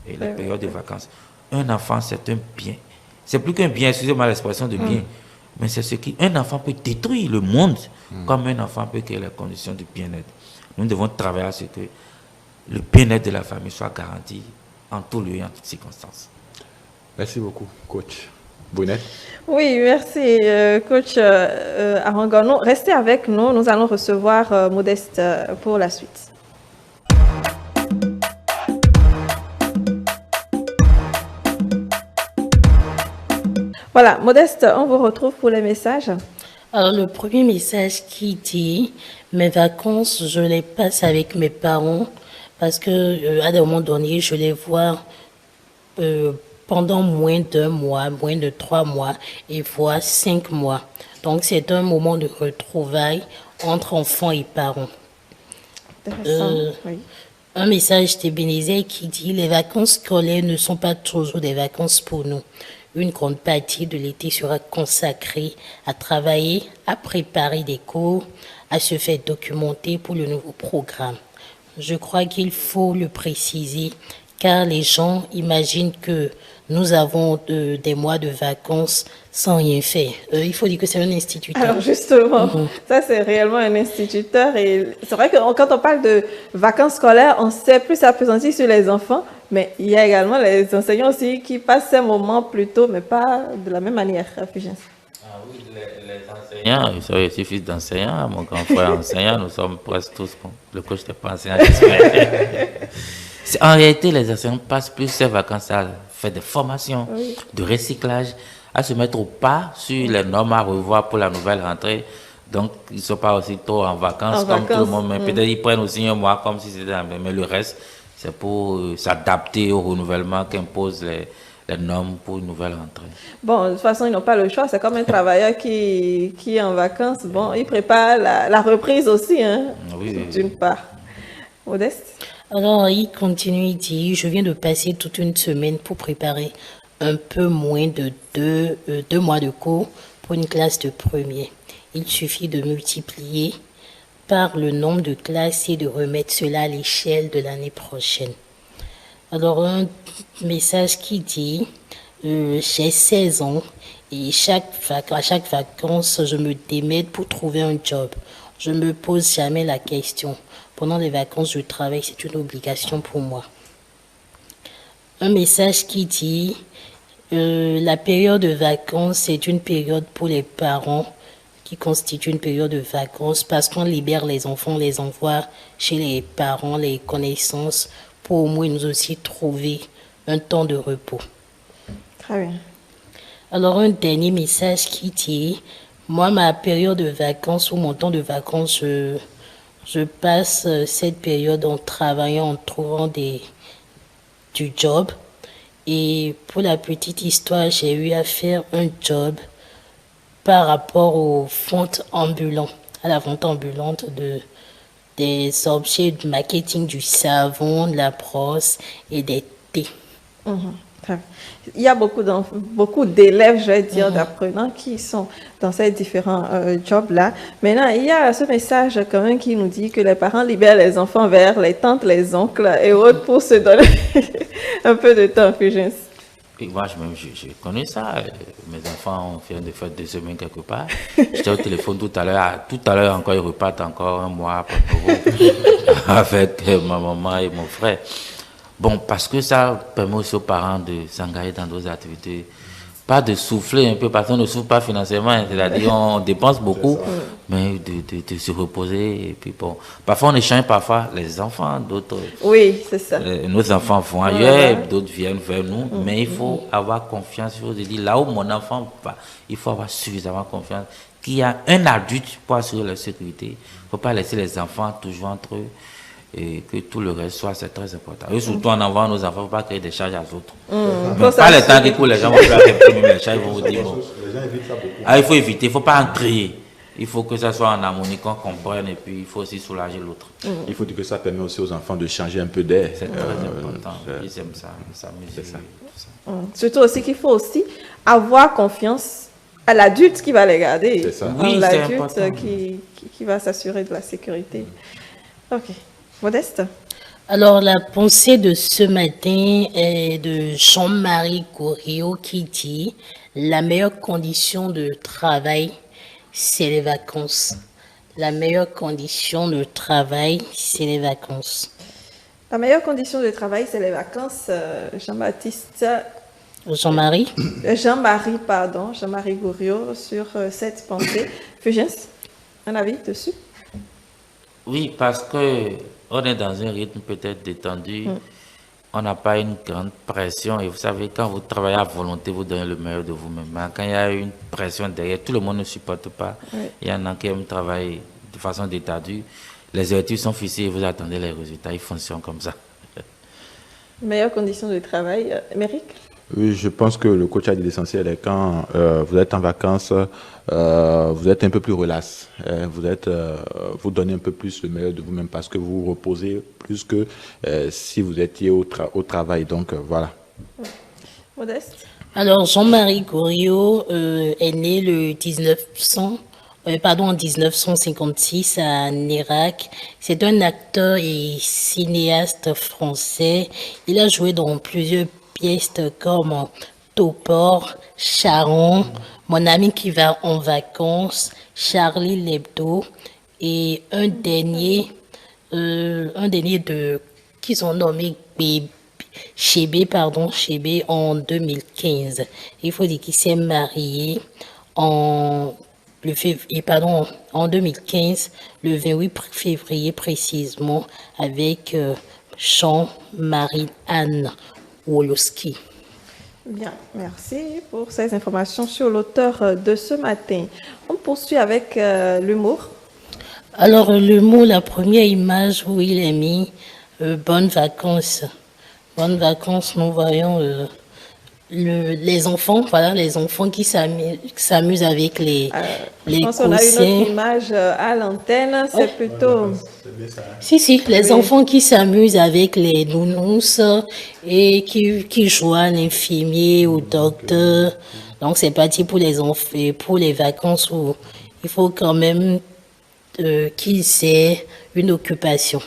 et la période de vacances. Un enfant, c'est un bien. C'est plus qu'un bien, excusez-moi l'expression de bien, mais c'est ce qui... Un enfant peut détruire le monde comme un enfant peut créer les conditions de bien-être. Nous devons travailler à ce que le bien-être de la famille soit garanti en tout lieu et en toutes circonstances. Merci beaucoup, coach. Brunette. Oui, merci, coach Arangono. Restez avec nous, nous allons recevoir Modeste pour la suite. Voilà, Modeste, on vous retrouve pour les messages. Alors, le premier message qui dit « Mes vacances, je les passe avec mes parents parce que à des moments donnés, je les vois pendant moins d'1 mois, moins de 3 mois et voire 5 mois. Donc, c'est un moment de retrouvailles entre enfants et parents. Oui. Un message d'Ebenezer qui dit « Les vacances scolaires ne sont pas toujours des vacances pour nous. Une grande partie de l'été sera consacrée à travailler, à préparer des cours, à se faire documenter pour le nouveau programme. Je crois qu'il faut le préciser car les gens imaginent que nous avons des mois de vacances sans rien faire. Il faut dire que c'est un instituteur. Alors justement, ça c'est réellement un instituteur et c'est vrai que quand on parle de vacances scolaires, on sait plus s'appesantir sur les enfants, mais il y a également les enseignants aussi qui passent ces moments plus tôt, mais pas de la même manière. Fulgence. Ah oui, les enseignants, je suis fils d'enseignant, mon grand frère enseignant, nous sommes presque tous, le coach n'était pas enseignant, en réalité, les enseignants passent plus ces vacances à faire des formations, de recyclage, à se mettre au pas sur les normes à revoir pour la nouvelle rentrée. Donc, ils ne sont pas aussi tôt en vacances comme tout le monde, mais peut-être ils prennent aussi 1 mois comme si c'était un... Mais le reste, c'est pour s'adapter au renouvellement qu'imposent les normes pour une nouvelle rentrée. Bon, de toute façon, ils n'ont pas le choix. C'est comme un travailleur qui est en vacances. Bon, il prépare la reprise aussi, hein, d'une part. Modeste? Alors, il continue, il dit, je viens de passer toute une semaine pour préparer un peu moins de 2 mois de cours pour une classe de premier. Il suffit de multiplier par le nombre de classes et de remettre cela à l'échelle de l'année prochaine. Alors, un message qui dit, j'ai 16 ans et à chaque vacances, je me démène pour trouver un job. Je ne me pose jamais la question. Pendant les vacances, je travaille, c'est une obligation pour moi. Un message qui dit, la période de vacances, c'est une période pour les parents qui constitue une période de vacances parce qu'on libère les enfants, on les envoie chez les parents, les connaissances, pour au moins nous aussi trouver un temps de repos. Très bien. Alors, un dernier message qui dit, moi, ma période de vacances ou mon temps de vacances, je passe cette période en travaillant, en trouvant du job Et pour la petite histoire, j'ai eu à faire un job par rapport aux ventes ambulantes, à la vente ambulante des objets de marketing, du savon, de la brosse et des thés. Très bien. Il y a beaucoup d'élèves, je vais dire, d'apprenants qui sont dans ces différents jobs-là. Maintenant, il y a ce message quand même qui nous dit que les parents libèrent les enfants vers les tantes, les oncles et autres pour se donner un peu de temps, Fulgence. Et moi, j'ai connu ça. Mes enfants ont fait des fêtes de semaine quelque part. J'étais au téléphone tout à l'heure. Tout à l'heure encore, ils repartent encore un mois après avec ma maman et mon frère. Bon, parce que ça permet aussi aux parents de s'engager dans d'autres activités. Pas de souffler un peu, parce qu'on ne souffle pas financièrement, c'est-à-dire on dépense beaucoup, mais de se reposer. Et puis bon, parfois on échange, parfois les enfants, d'autres. Oui, c'est ça. Nos enfants vont ailleurs, d'autres viennent vers nous, mais il faut avoir confiance. Il faut se dire, là où mon enfant va, il faut avoir suffisamment confiance qu'il y a un adulte pour assurer la sécurité. Il ne faut pas laisser les enfants toujours entre eux. Et que tout le reste soit, c'est très important. Et surtout en envoyant nos enfants, il ne faut pas créer des charges aux autres. Pas les temps que les gens vont faire même les charges, ils vont vous dire, bon. Il faut éviter, il ne faut pas en créer. Il faut que ça soit en harmonie, qu'on comprenne, et puis il faut aussi soulager l'autre. Il faut dire que ça permet aussi aux enfants de changer un peu d'air. C'est très important. Ils aiment ça, s'amuser. Surtout aussi qu'il faut aussi avoir confiance à l'adulte qui va les garder. C'est ça. Oui, l'adulte qui va s'assurer de la sécurité. Ok. Modeste. Alors, la pensée de ce matin est de Jean-Marie Goriot qui dit « La meilleure condition de travail, c'est les vacances. La meilleure condition de travail, c'est les vacances. » La meilleure condition de travail, c'est les vacances. Jean-Baptiste. Jean-Marie Goriot sur cette pensée. Fulgence, un avis dessus? Oui, parce que on est dans un rythme peut-être détendu, on n'a pas une grande pression. Et vous savez, quand vous travaillez à volonté, vous donnez le meilleur de vous-même. Mais quand il y a une pression derrière, tout le monde ne supporte pas. Oui. Il y en a qui aiment travailler de façon détendue. Les objectifs sont fixés et vous attendez les résultats. Ils fonctionnent comme ça. Meilleures conditions de travail. Méric? Oui, je pense que le coach a dit l'essentiel est quand vous êtes en vacances, vous êtes un peu plus relax. Vous donnez un peu plus le meilleur de vous-même parce que vous vous reposez plus que si vous étiez au travail. Donc, voilà. Modeste? Alors, Jean-Marie Goriot est né en 1956 à Nérac. C'est un acteur et cinéaste français. Il a joué dans plusieurs pièces comme Topor, Charon, Mon ami qui va en vacances, Charlie l'Hebdo et un dernier qu'ils ont nommé Chébé en 2015. Il faut dire qu'il s'est marié en 2015, le 28 février précisément, avec Jean-Marie-Anne Woloski. Bien, merci pour ces informations sur l'auteur de ce matin. On poursuit avec l'humour. Alors, l'humour, la première image où il est mis bonnes vacances. Bonnes vacances, nous voyons les enfants, voilà, les enfants qui s'amusent avec les je pense qu'on a une autre image à l'antenne, c'est plutôt... Si, les enfants qui s'amusent avec les nounous et qui jouent à l'infirmier, au docteur. Donc, c'est parti pour les enfants, pour les vacances où il faut quand même qu'ils aient une occupation.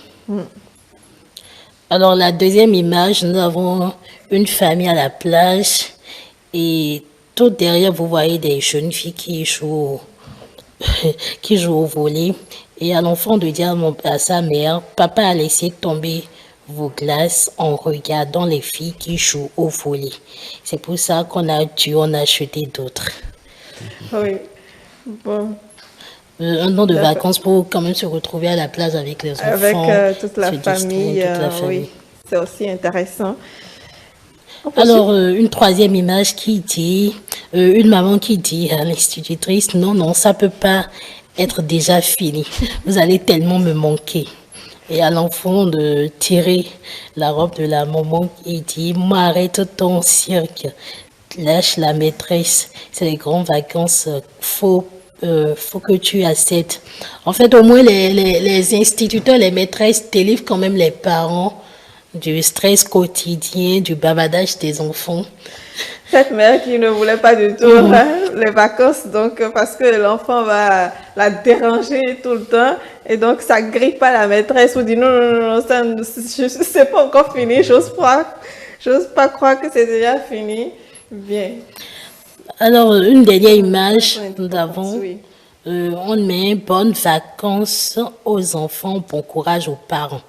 Alors, la deuxième image, nous avons une famille à la plage et tout derrière, vous voyez des jeunes filles qui jouent au volley. Et à l'enfant de dire à sa mère, papa a laissé tomber vos glaces en regardant les filles qui jouent au volley. C'est pour ça qu'on a dû en acheter d'autres. Oui, bon. Un nom de vacances pour quand même se retrouver à la plage avec les enfants. Avec toute la famille. Oui, c'est aussi intéressant. Alors, une troisième image qui dit, une maman qui dit à l'institutrice, non, ça peut pas être déjà fini. Vous allez tellement me manquer. Et à l'enfant de tirer la robe de la maman et dire « Arrête ton cirque, lâche la maîtresse, c'est les grandes vacances, faut que tu acceptes. » En fait, au moins, les instituteurs, les maîtresses délivrent quand même les parents du stress quotidien, du bavardage des enfants. Cette mère qui ne voulait pas du tout les vacances, donc parce que l'enfant va la déranger tout le temps, et donc ça grippe pas la maîtresse, ou dit non, c'est pas encore fini, j'ose pas croire que c'est déjà fini. Bien. Alors, une dernière image d'avant. Oui. On met bonnes vacances aux enfants, bon courage aux parents.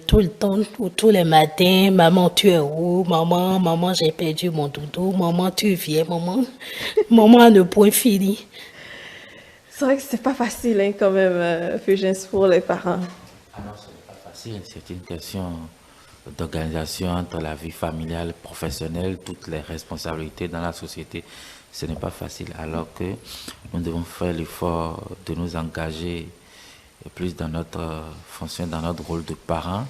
Tout le temps, tous les matins, maman, tu es où? Maman, j'ai perdu mon doudou. Maman, tu viens, maman, le point fini. C'est vrai que c'est pas facile, hein, quand même, Fulgence, pour les parents. Ah non, ce n'est pas facile. C'est une question d'organisation entre la vie familiale, professionnelle, toutes les responsabilités dans la société. Ce n'est pas facile. Alors que nous devons faire l'effort de nous engager plus dans notre fonction, dans notre rôle de parents.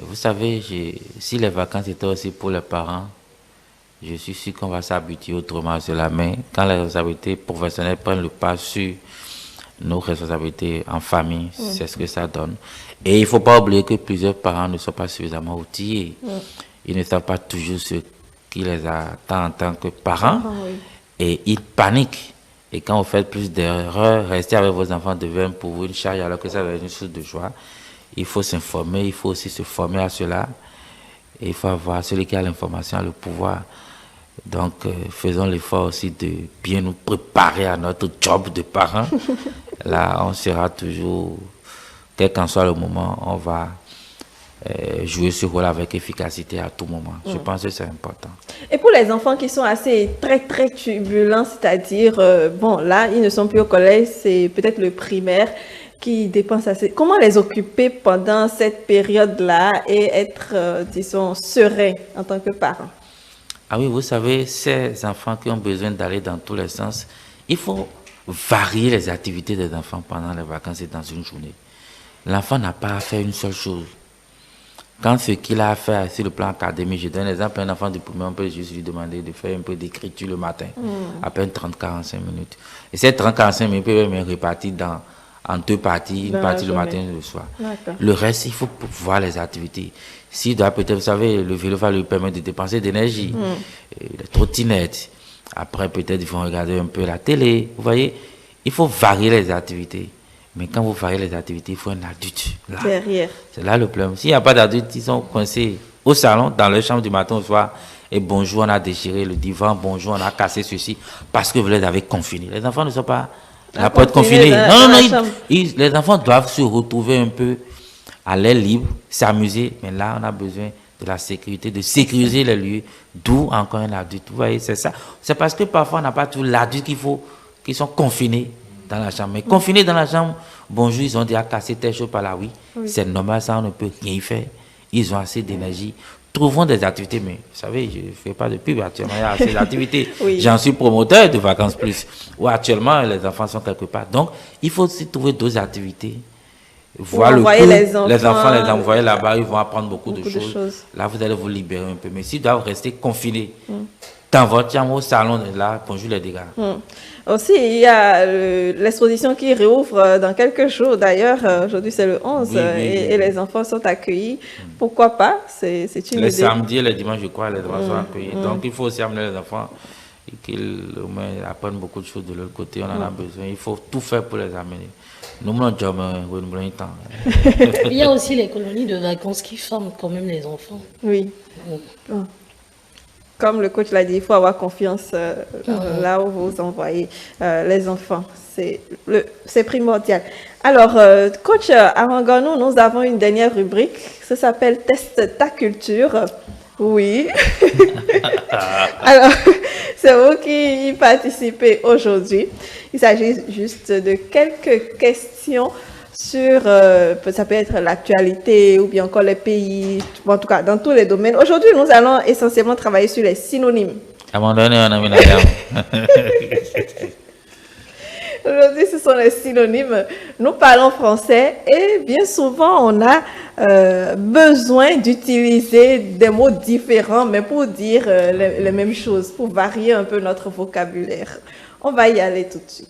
Vous savez, si les vacances étaient aussi pour les parents, je suis sûr qu'on va s'habituer autrement à cela. Mais quand les responsabilités professionnelles prennent le pas sur nos responsabilités en famille, c'est ce que ça donne. Et il ne faut pas oublier que plusieurs parents ne sont pas suffisamment outillés. Ils ne savent pas toujours ce qui les attend en tant que parents. Et ils paniquent. Et quand vous faites plus d'erreurs, rester avec vos enfants devient pour vous une charge alors que ça va être une source de joie. Il faut s'informer, il faut aussi se former à cela. Et il faut avoir celui qui a l'information, le pouvoir. Donc, faisons l'effort aussi de bien nous préparer à notre job de parents. Là, on sera toujours, quel qu'en soit le moment, on va jouer ce rôle avec efficacité à tout moment. Je pense que c'est important. Et pour les enfants qui sont assez très turbulents, c'est-à-dire, bon, là, ils ne sont plus au collège, c'est peut-être le primaire qui dépense assez. Comment les occuper pendant cette période-là et être, disons, serein en tant que parent? Ah oui, vous savez, ces enfants qui ont besoin d'aller dans tous les sens, il faut varier les activités des enfants pendant les vacances et dans une journée. L'enfant n'a pas à faire une seule chose. Quand ce qu'il a à faire sur le plan académique, je donne l'exemple, un enfant du premier, on peut juste lui demander de faire un peu d'écriture le matin, à peine 30-45 minutes. Et ces 30-45 minutes peuvent être réparties en deux parties, une partie le matin et le soir. Le reste, il faut voir les activités. S'il doit peut-être, vous savez, le vélo va lui permettre de dépenser d'énergie, les trottinettes. Après, peut-être, ils vont regarder un peu la télé. Vous voyez, il faut varier les activités. Mais quand vous variez les activités, il faut un adulte. Derrière. C'est là le problème. S'il n'y a pas d'adulte, ils sont coincés au salon, dans leur chambre du matin au soir. Et bonjour, on a déchiré le divan. Bonjour, on a cassé ceci. Parce que vous les avez confinés. Les enfants ne sont pas la porte confinée. Non, les enfants doivent se retrouver un peu à l'air libre, s'amuser. Mais là, on a besoin de la sécurité, de sécuriser les lieux. D'où encore un adulte. Vous voyez, c'est ça. C'est parce que parfois, on n'a pas tout l'adulte qu'il faut, qui sont confinés dans la chambre. Mais confinés dans la chambre, bonjour, ils ont déjà cassé telle chose par là, oui. C'est normal, ça, on ne peut rien y faire. Ils ont assez d'énergie. Trouvons des activités, mais vous savez, je ne fais pas de pub actuellement, il y a assez d'activités. J'en suis promoteur de Vacances Plus, où actuellement les enfants sont quelque part. Donc, il faut aussi trouver d'autres activités. Voir le cours, les enfants les envoyer là-bas, ils vont apprendre beaucoup de choses. Là, vous allez vous libérer un peu. Mais s'ils doivent rester confinés dans votre chambre, au salon, là, bonjour les dégâts. Aussi, il y a l'exposition qui réouvre dans quelques jours. D'ailleurs, aujourd'hui, c'est le 11 et les enfants sont accueillis. Pourquoi pas? C'est une idée. Les samedis et les dimanches, je crois, les enfants sont accueillis. Donc, il faut aussi amener les enfants et qu'ils apprennent beaucoup de choses de leur côté. On en a besoin. Il faut tout faire pour les amener. Nous, notre job, temps. Il y a aussi les colonies de vacances qui forment quand même les enfants. Oui. Comme le coach l'a dit, il faut avoir confiance là où vous envoyez les enfants. C'est primordial. Alors, coach Aranganou, nous avons une dernière rubrique. Ça s'appelle Teste ta culture. Oui. Alors, c'est vous qui y participez aujourd'hui. Il s'agit juste de quelques questions sur, ça peut être l'actualité ou bien encore les pays, en tout cas dans tous les domaines. Aujourd'hui, nous allons essentiellement travailler sur les synonymes. À un moment donné, on a mis la gamme. Aujourd'hui, ce sont les synonymes. Nous parlons français et bien souvent, on a besoin d'utiliser des mots différents, mais pour dire les mêmes choses, pour varier un peu notre vocabulaire. On va y aller tout de suite.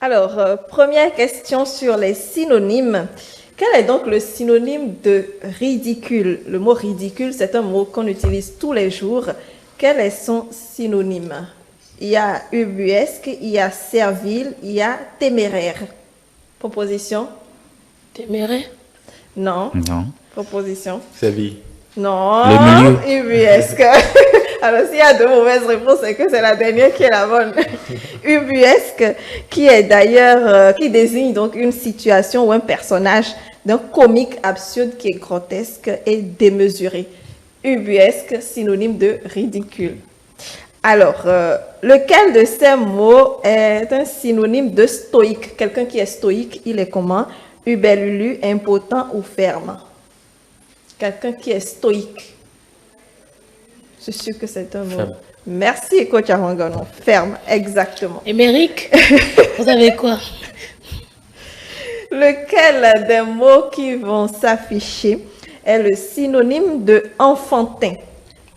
Alors, première question sur les synonymes. Quel est donc le synonyme de ridicule? Le mot ridicule, c'est un mot qu'on utilise tous les jours. Quel est son synonyme? Il y a ubuesque, il y a servile, il y a téméraire. Proposition? Téméraire? Non. Non. Proposition? Séville. Non. Le milieu. Ubuesque. Alors, s'il y a deux mauvaises réponses, c'est que c'est la dernière qui est la bonne. Ubuesque, qui est d'ailleurs, qui désigne donc une situation ou un personnage d'un comique absurde qui est grotesque et démesuré. Ubuesque, synonyme de ridicule. Alors, lequel de ces mots est un synonyme de stoïque? Quelqu'un qui est stoïque, il est comment? Ubelulu, impotent ou ferme? Quelqu'un qui est stoïque. Je suis sûr que c'est un mot. Ferme. Merci, coach Arangonon. Ferme, exactement. Émeric, vous avez quoi? Lequel des mots qui vont s'afficher est le synonyme de enfantin?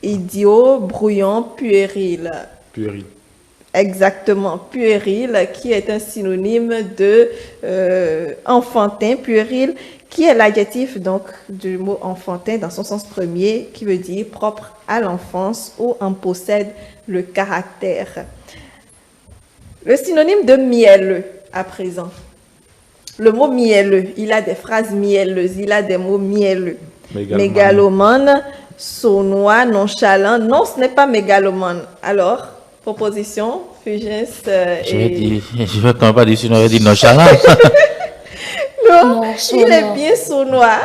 Idiot, brouillon, puéril. Puéril. Exactement, puéril, qui est un synonyme de enfantin, puéril, qui est l'adjectif donc du mot enfantin dans son sens premier, qui veut dire propre à l'enfance ou en possède le caractère. Le synonyme de mielleux, à présent. Le mot mielleux, il a des phrases mielleuses, il a des mots mielleux. Mégalomane, sournois, nonchalant. Non, ce n'est pas mégalomane. Alors, proposition, Fugès Je vais quand même pas dire sinon, je vais dire nonchalant. Non, Non, il sournois. est bien sournois.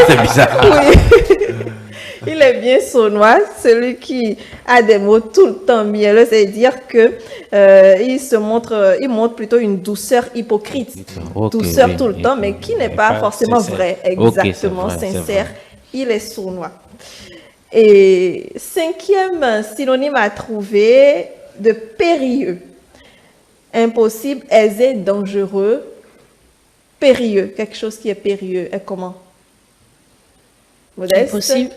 C'est bizarre. Oui. Il est bien sournois, celui qui a des mots tout le temps mielleux, c'est-à-dire que il montre plutôt une douceur hypocrite, Ok, douceur oui, tout le oui. temps, mais qui n'est pas pas forcément sincère. vrai, Ok, c'est exactement vrai, c'est sincère. vrai. Il est sournois. Et cinquième synonyme à trouver, de périlleux. Impossible, aisé, dangereux, périlleux. Quelque chose qui est périlleux est comment? Modeste? Impossible.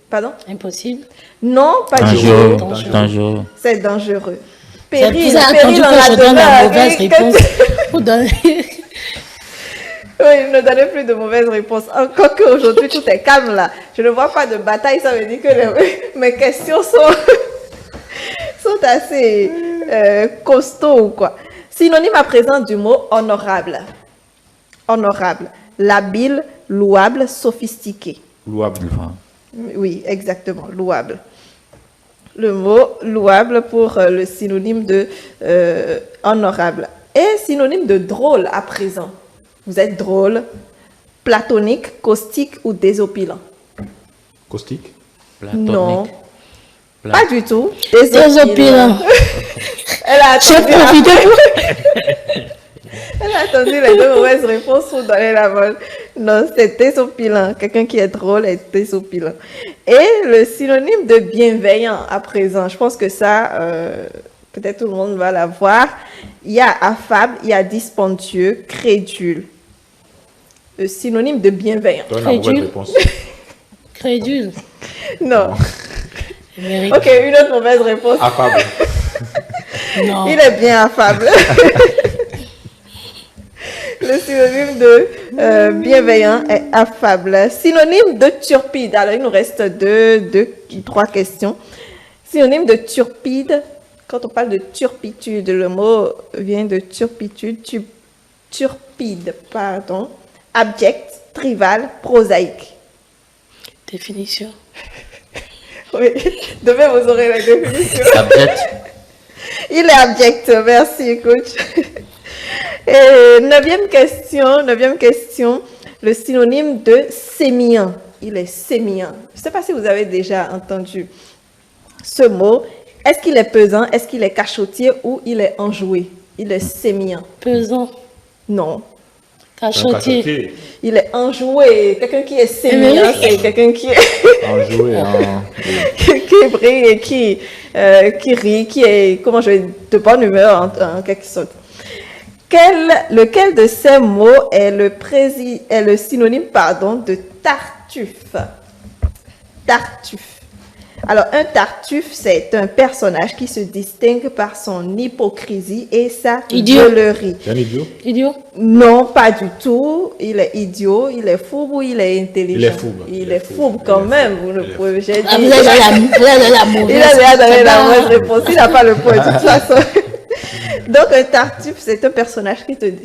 Pardon? Impossible. Non, pas du Dangereux. tout. Dangereux. C'est dangereux. Vous Péril, avez attendu péril en que je donne la a mauvaise donné. réponse. Vous donnez. Oui, ne donnez plus de mauvaises réponses. Encore qu'aujourd'hui, tout est calme là. Je ne vois pas de bataille, ça veut dire que mes questions sont assez costauds ou quoi. Synonyme à présent du mot honorable. Honorable. Labile, louable, sophistiqué. Louable. Oui, exactement, louable. Le mot louable pour le synonyme de honorable. Et synonyme de drôle à présent. Vous êtes drôle, platonique, caustique ou désopilant? Caustique. Non, Pla- pas du tout. Désopilant. Elle a J'ai attendu, profité pour. elle a attendu les deux mauvaises réponses pour donner la bonne. Non, c'est désopilant. Quelqu'un qui est drôle est désopilant. Et le synonyme de bienveillant à présent, je pense que ça, peut-être tout le monde va l'avoir. Il y a affable, il y a dispendieux, crédule. Le synonyme de bienveillant. Donne la mauvaise Crédule. réponse. Crédule. Non. Émeric. Ok, une autre mauvaise réponse. Affable. Non. Il est bien affable. Le synonyme de bienveillant est affable. Synonyme de turpide. Alors, il nous reste trois questions. Synonyme de turpide. Quand on parle de turpitude, le mot vient de turpitude. Turpide, pardon. Abject, trivial, prosaïque. Définition. Oui, demain vous aurez la définition. Abject. Il est abject, merci coach. Et neuvième question, le synonyme de sémillant. Il est sémillant. Je ne sais pas si vous avez déjà entendu Ce mot, est-ce qu'il est pesant, est-ce qu'il est cachotier ou il est enjoué? Il est sémillant. Pesant. Non. Cachotier. Il est enjoué. Quelqu'un qui est sémillant, c'est quelqu'un qui est Enjoué, qui brille et qui rit, qui est, comment je vais, de bonne humeur en quelque sorte. Lequel de ces mots est le synonyme, de Tartuffe? Tartuffe. Alors, un Tartuffe, c'est un personnage qui se distingue par son hypocrisie et sa gueulerie. C'est un idiot? Idiot? Non, pas du tout. Il est idiot, il est fourbe ou il est intelligent? Il est fourbe. Il est fourbe quand même. Vous ne pouvez, j'ai dit. Vous avez la mauvaise. Il a déjà donné la mauvaise réponse. Il n'a pas le point de toute façon. Donc, un Tartuffe, c'est un personnage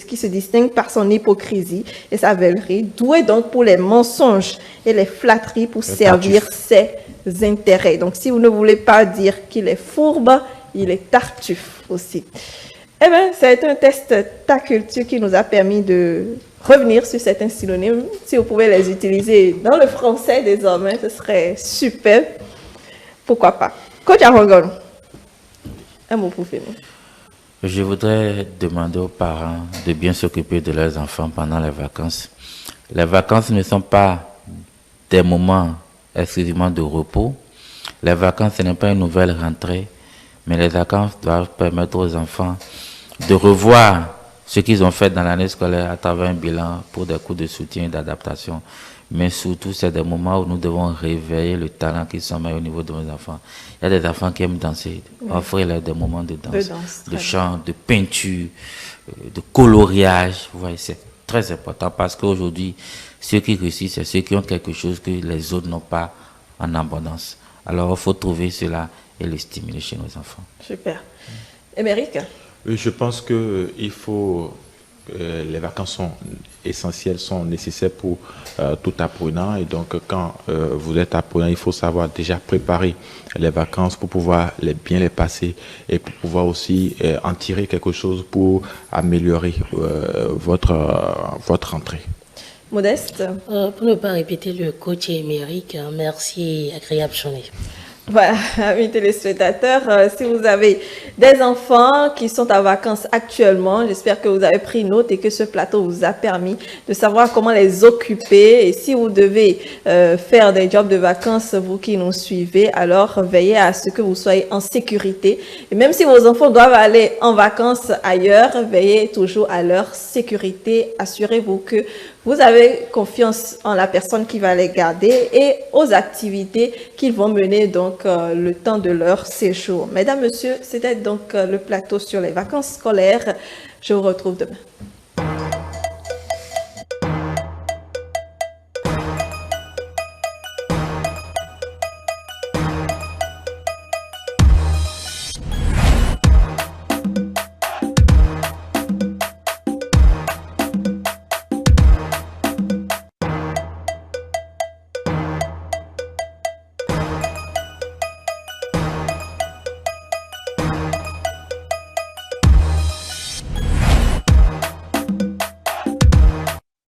qui se distingue par son hypocrisie et sa veulerie, doué donc pour les mensonges et les flatteries pour servir ses intérêts. Donc, si vous ne voulez pas dire qu'il est fourbe, il est Tartuffe aussi. Eh bien, c'est un test Ta Culture qui nous a permis de revenir sur certains synonymes. Si vous pouvez les utiliser dans le français désormais, ce serait super. Pourquoi pas? Coach Arongon, un mot pour finir. Je voudrais demander aux parents de bien s'occuper de leurs enfants pendant les vacances. Les vacances ne sont pas des moments exclusivement de repos. Les vacances, ce n'est pas une nouvelle rentrée, mais les vacances doivent permettre aux enfants de revoir ce qu'ils ont fait dans l'année scolaire à travers un bilan pour des cours de soutien et d'adaptation. Mais surtout, c'est des moments où nous devons réveiller le talent qui sommeille au niveau de nos enfants. Il y a des enfants qui aiment danser, offrir-leur des moments de danse, de chant, de peinture, de coloriage. Vous voyez, c'est très important parce qu'aujourd'hui, ceux qui réussissent, c'est ceux qui ont quelque chose que les autres n'ont pas en abondance. Alors, il faut trouver cela et le stimuler chez nos enfants. Super. Émeric? Je pense qu'il faut... les vacances sont essentielles, sont nécessaires pour tout apprenant. Et donc, quand vous êtes apprenant, il faut savoir déjà préparer les vacances pour pouvoir bien les passer et pour pouvoir aussi en tirer quelque chose pour améliorer votre rentrée. Modeste? Pour ne pas répéter le coach Émeric, merci et agréable journée. Voilà, amis téléspectateurs, si vous avez des enfants qui sont en vacances actuellement, j'espère que vous avez pris note et que ce plateau vous a permis de savoir comment les occuper. Et si vous devez faire des jobs de vacances, vous qui nous suivez, alors veillez à ce que vous soyez en sécurité. Et même si vos enfants doivent aller en vacances ailleurs, veillez toujours à leur sécurité. Assurez-vous que vous avez confiance en la personne qui va les garder et aux activités qu'ils vont mener donc le temps de leur séjour. Mesdames, Messieurs, c'était donc le plateau sur les vacances scolaires. Je vous retrouve demain.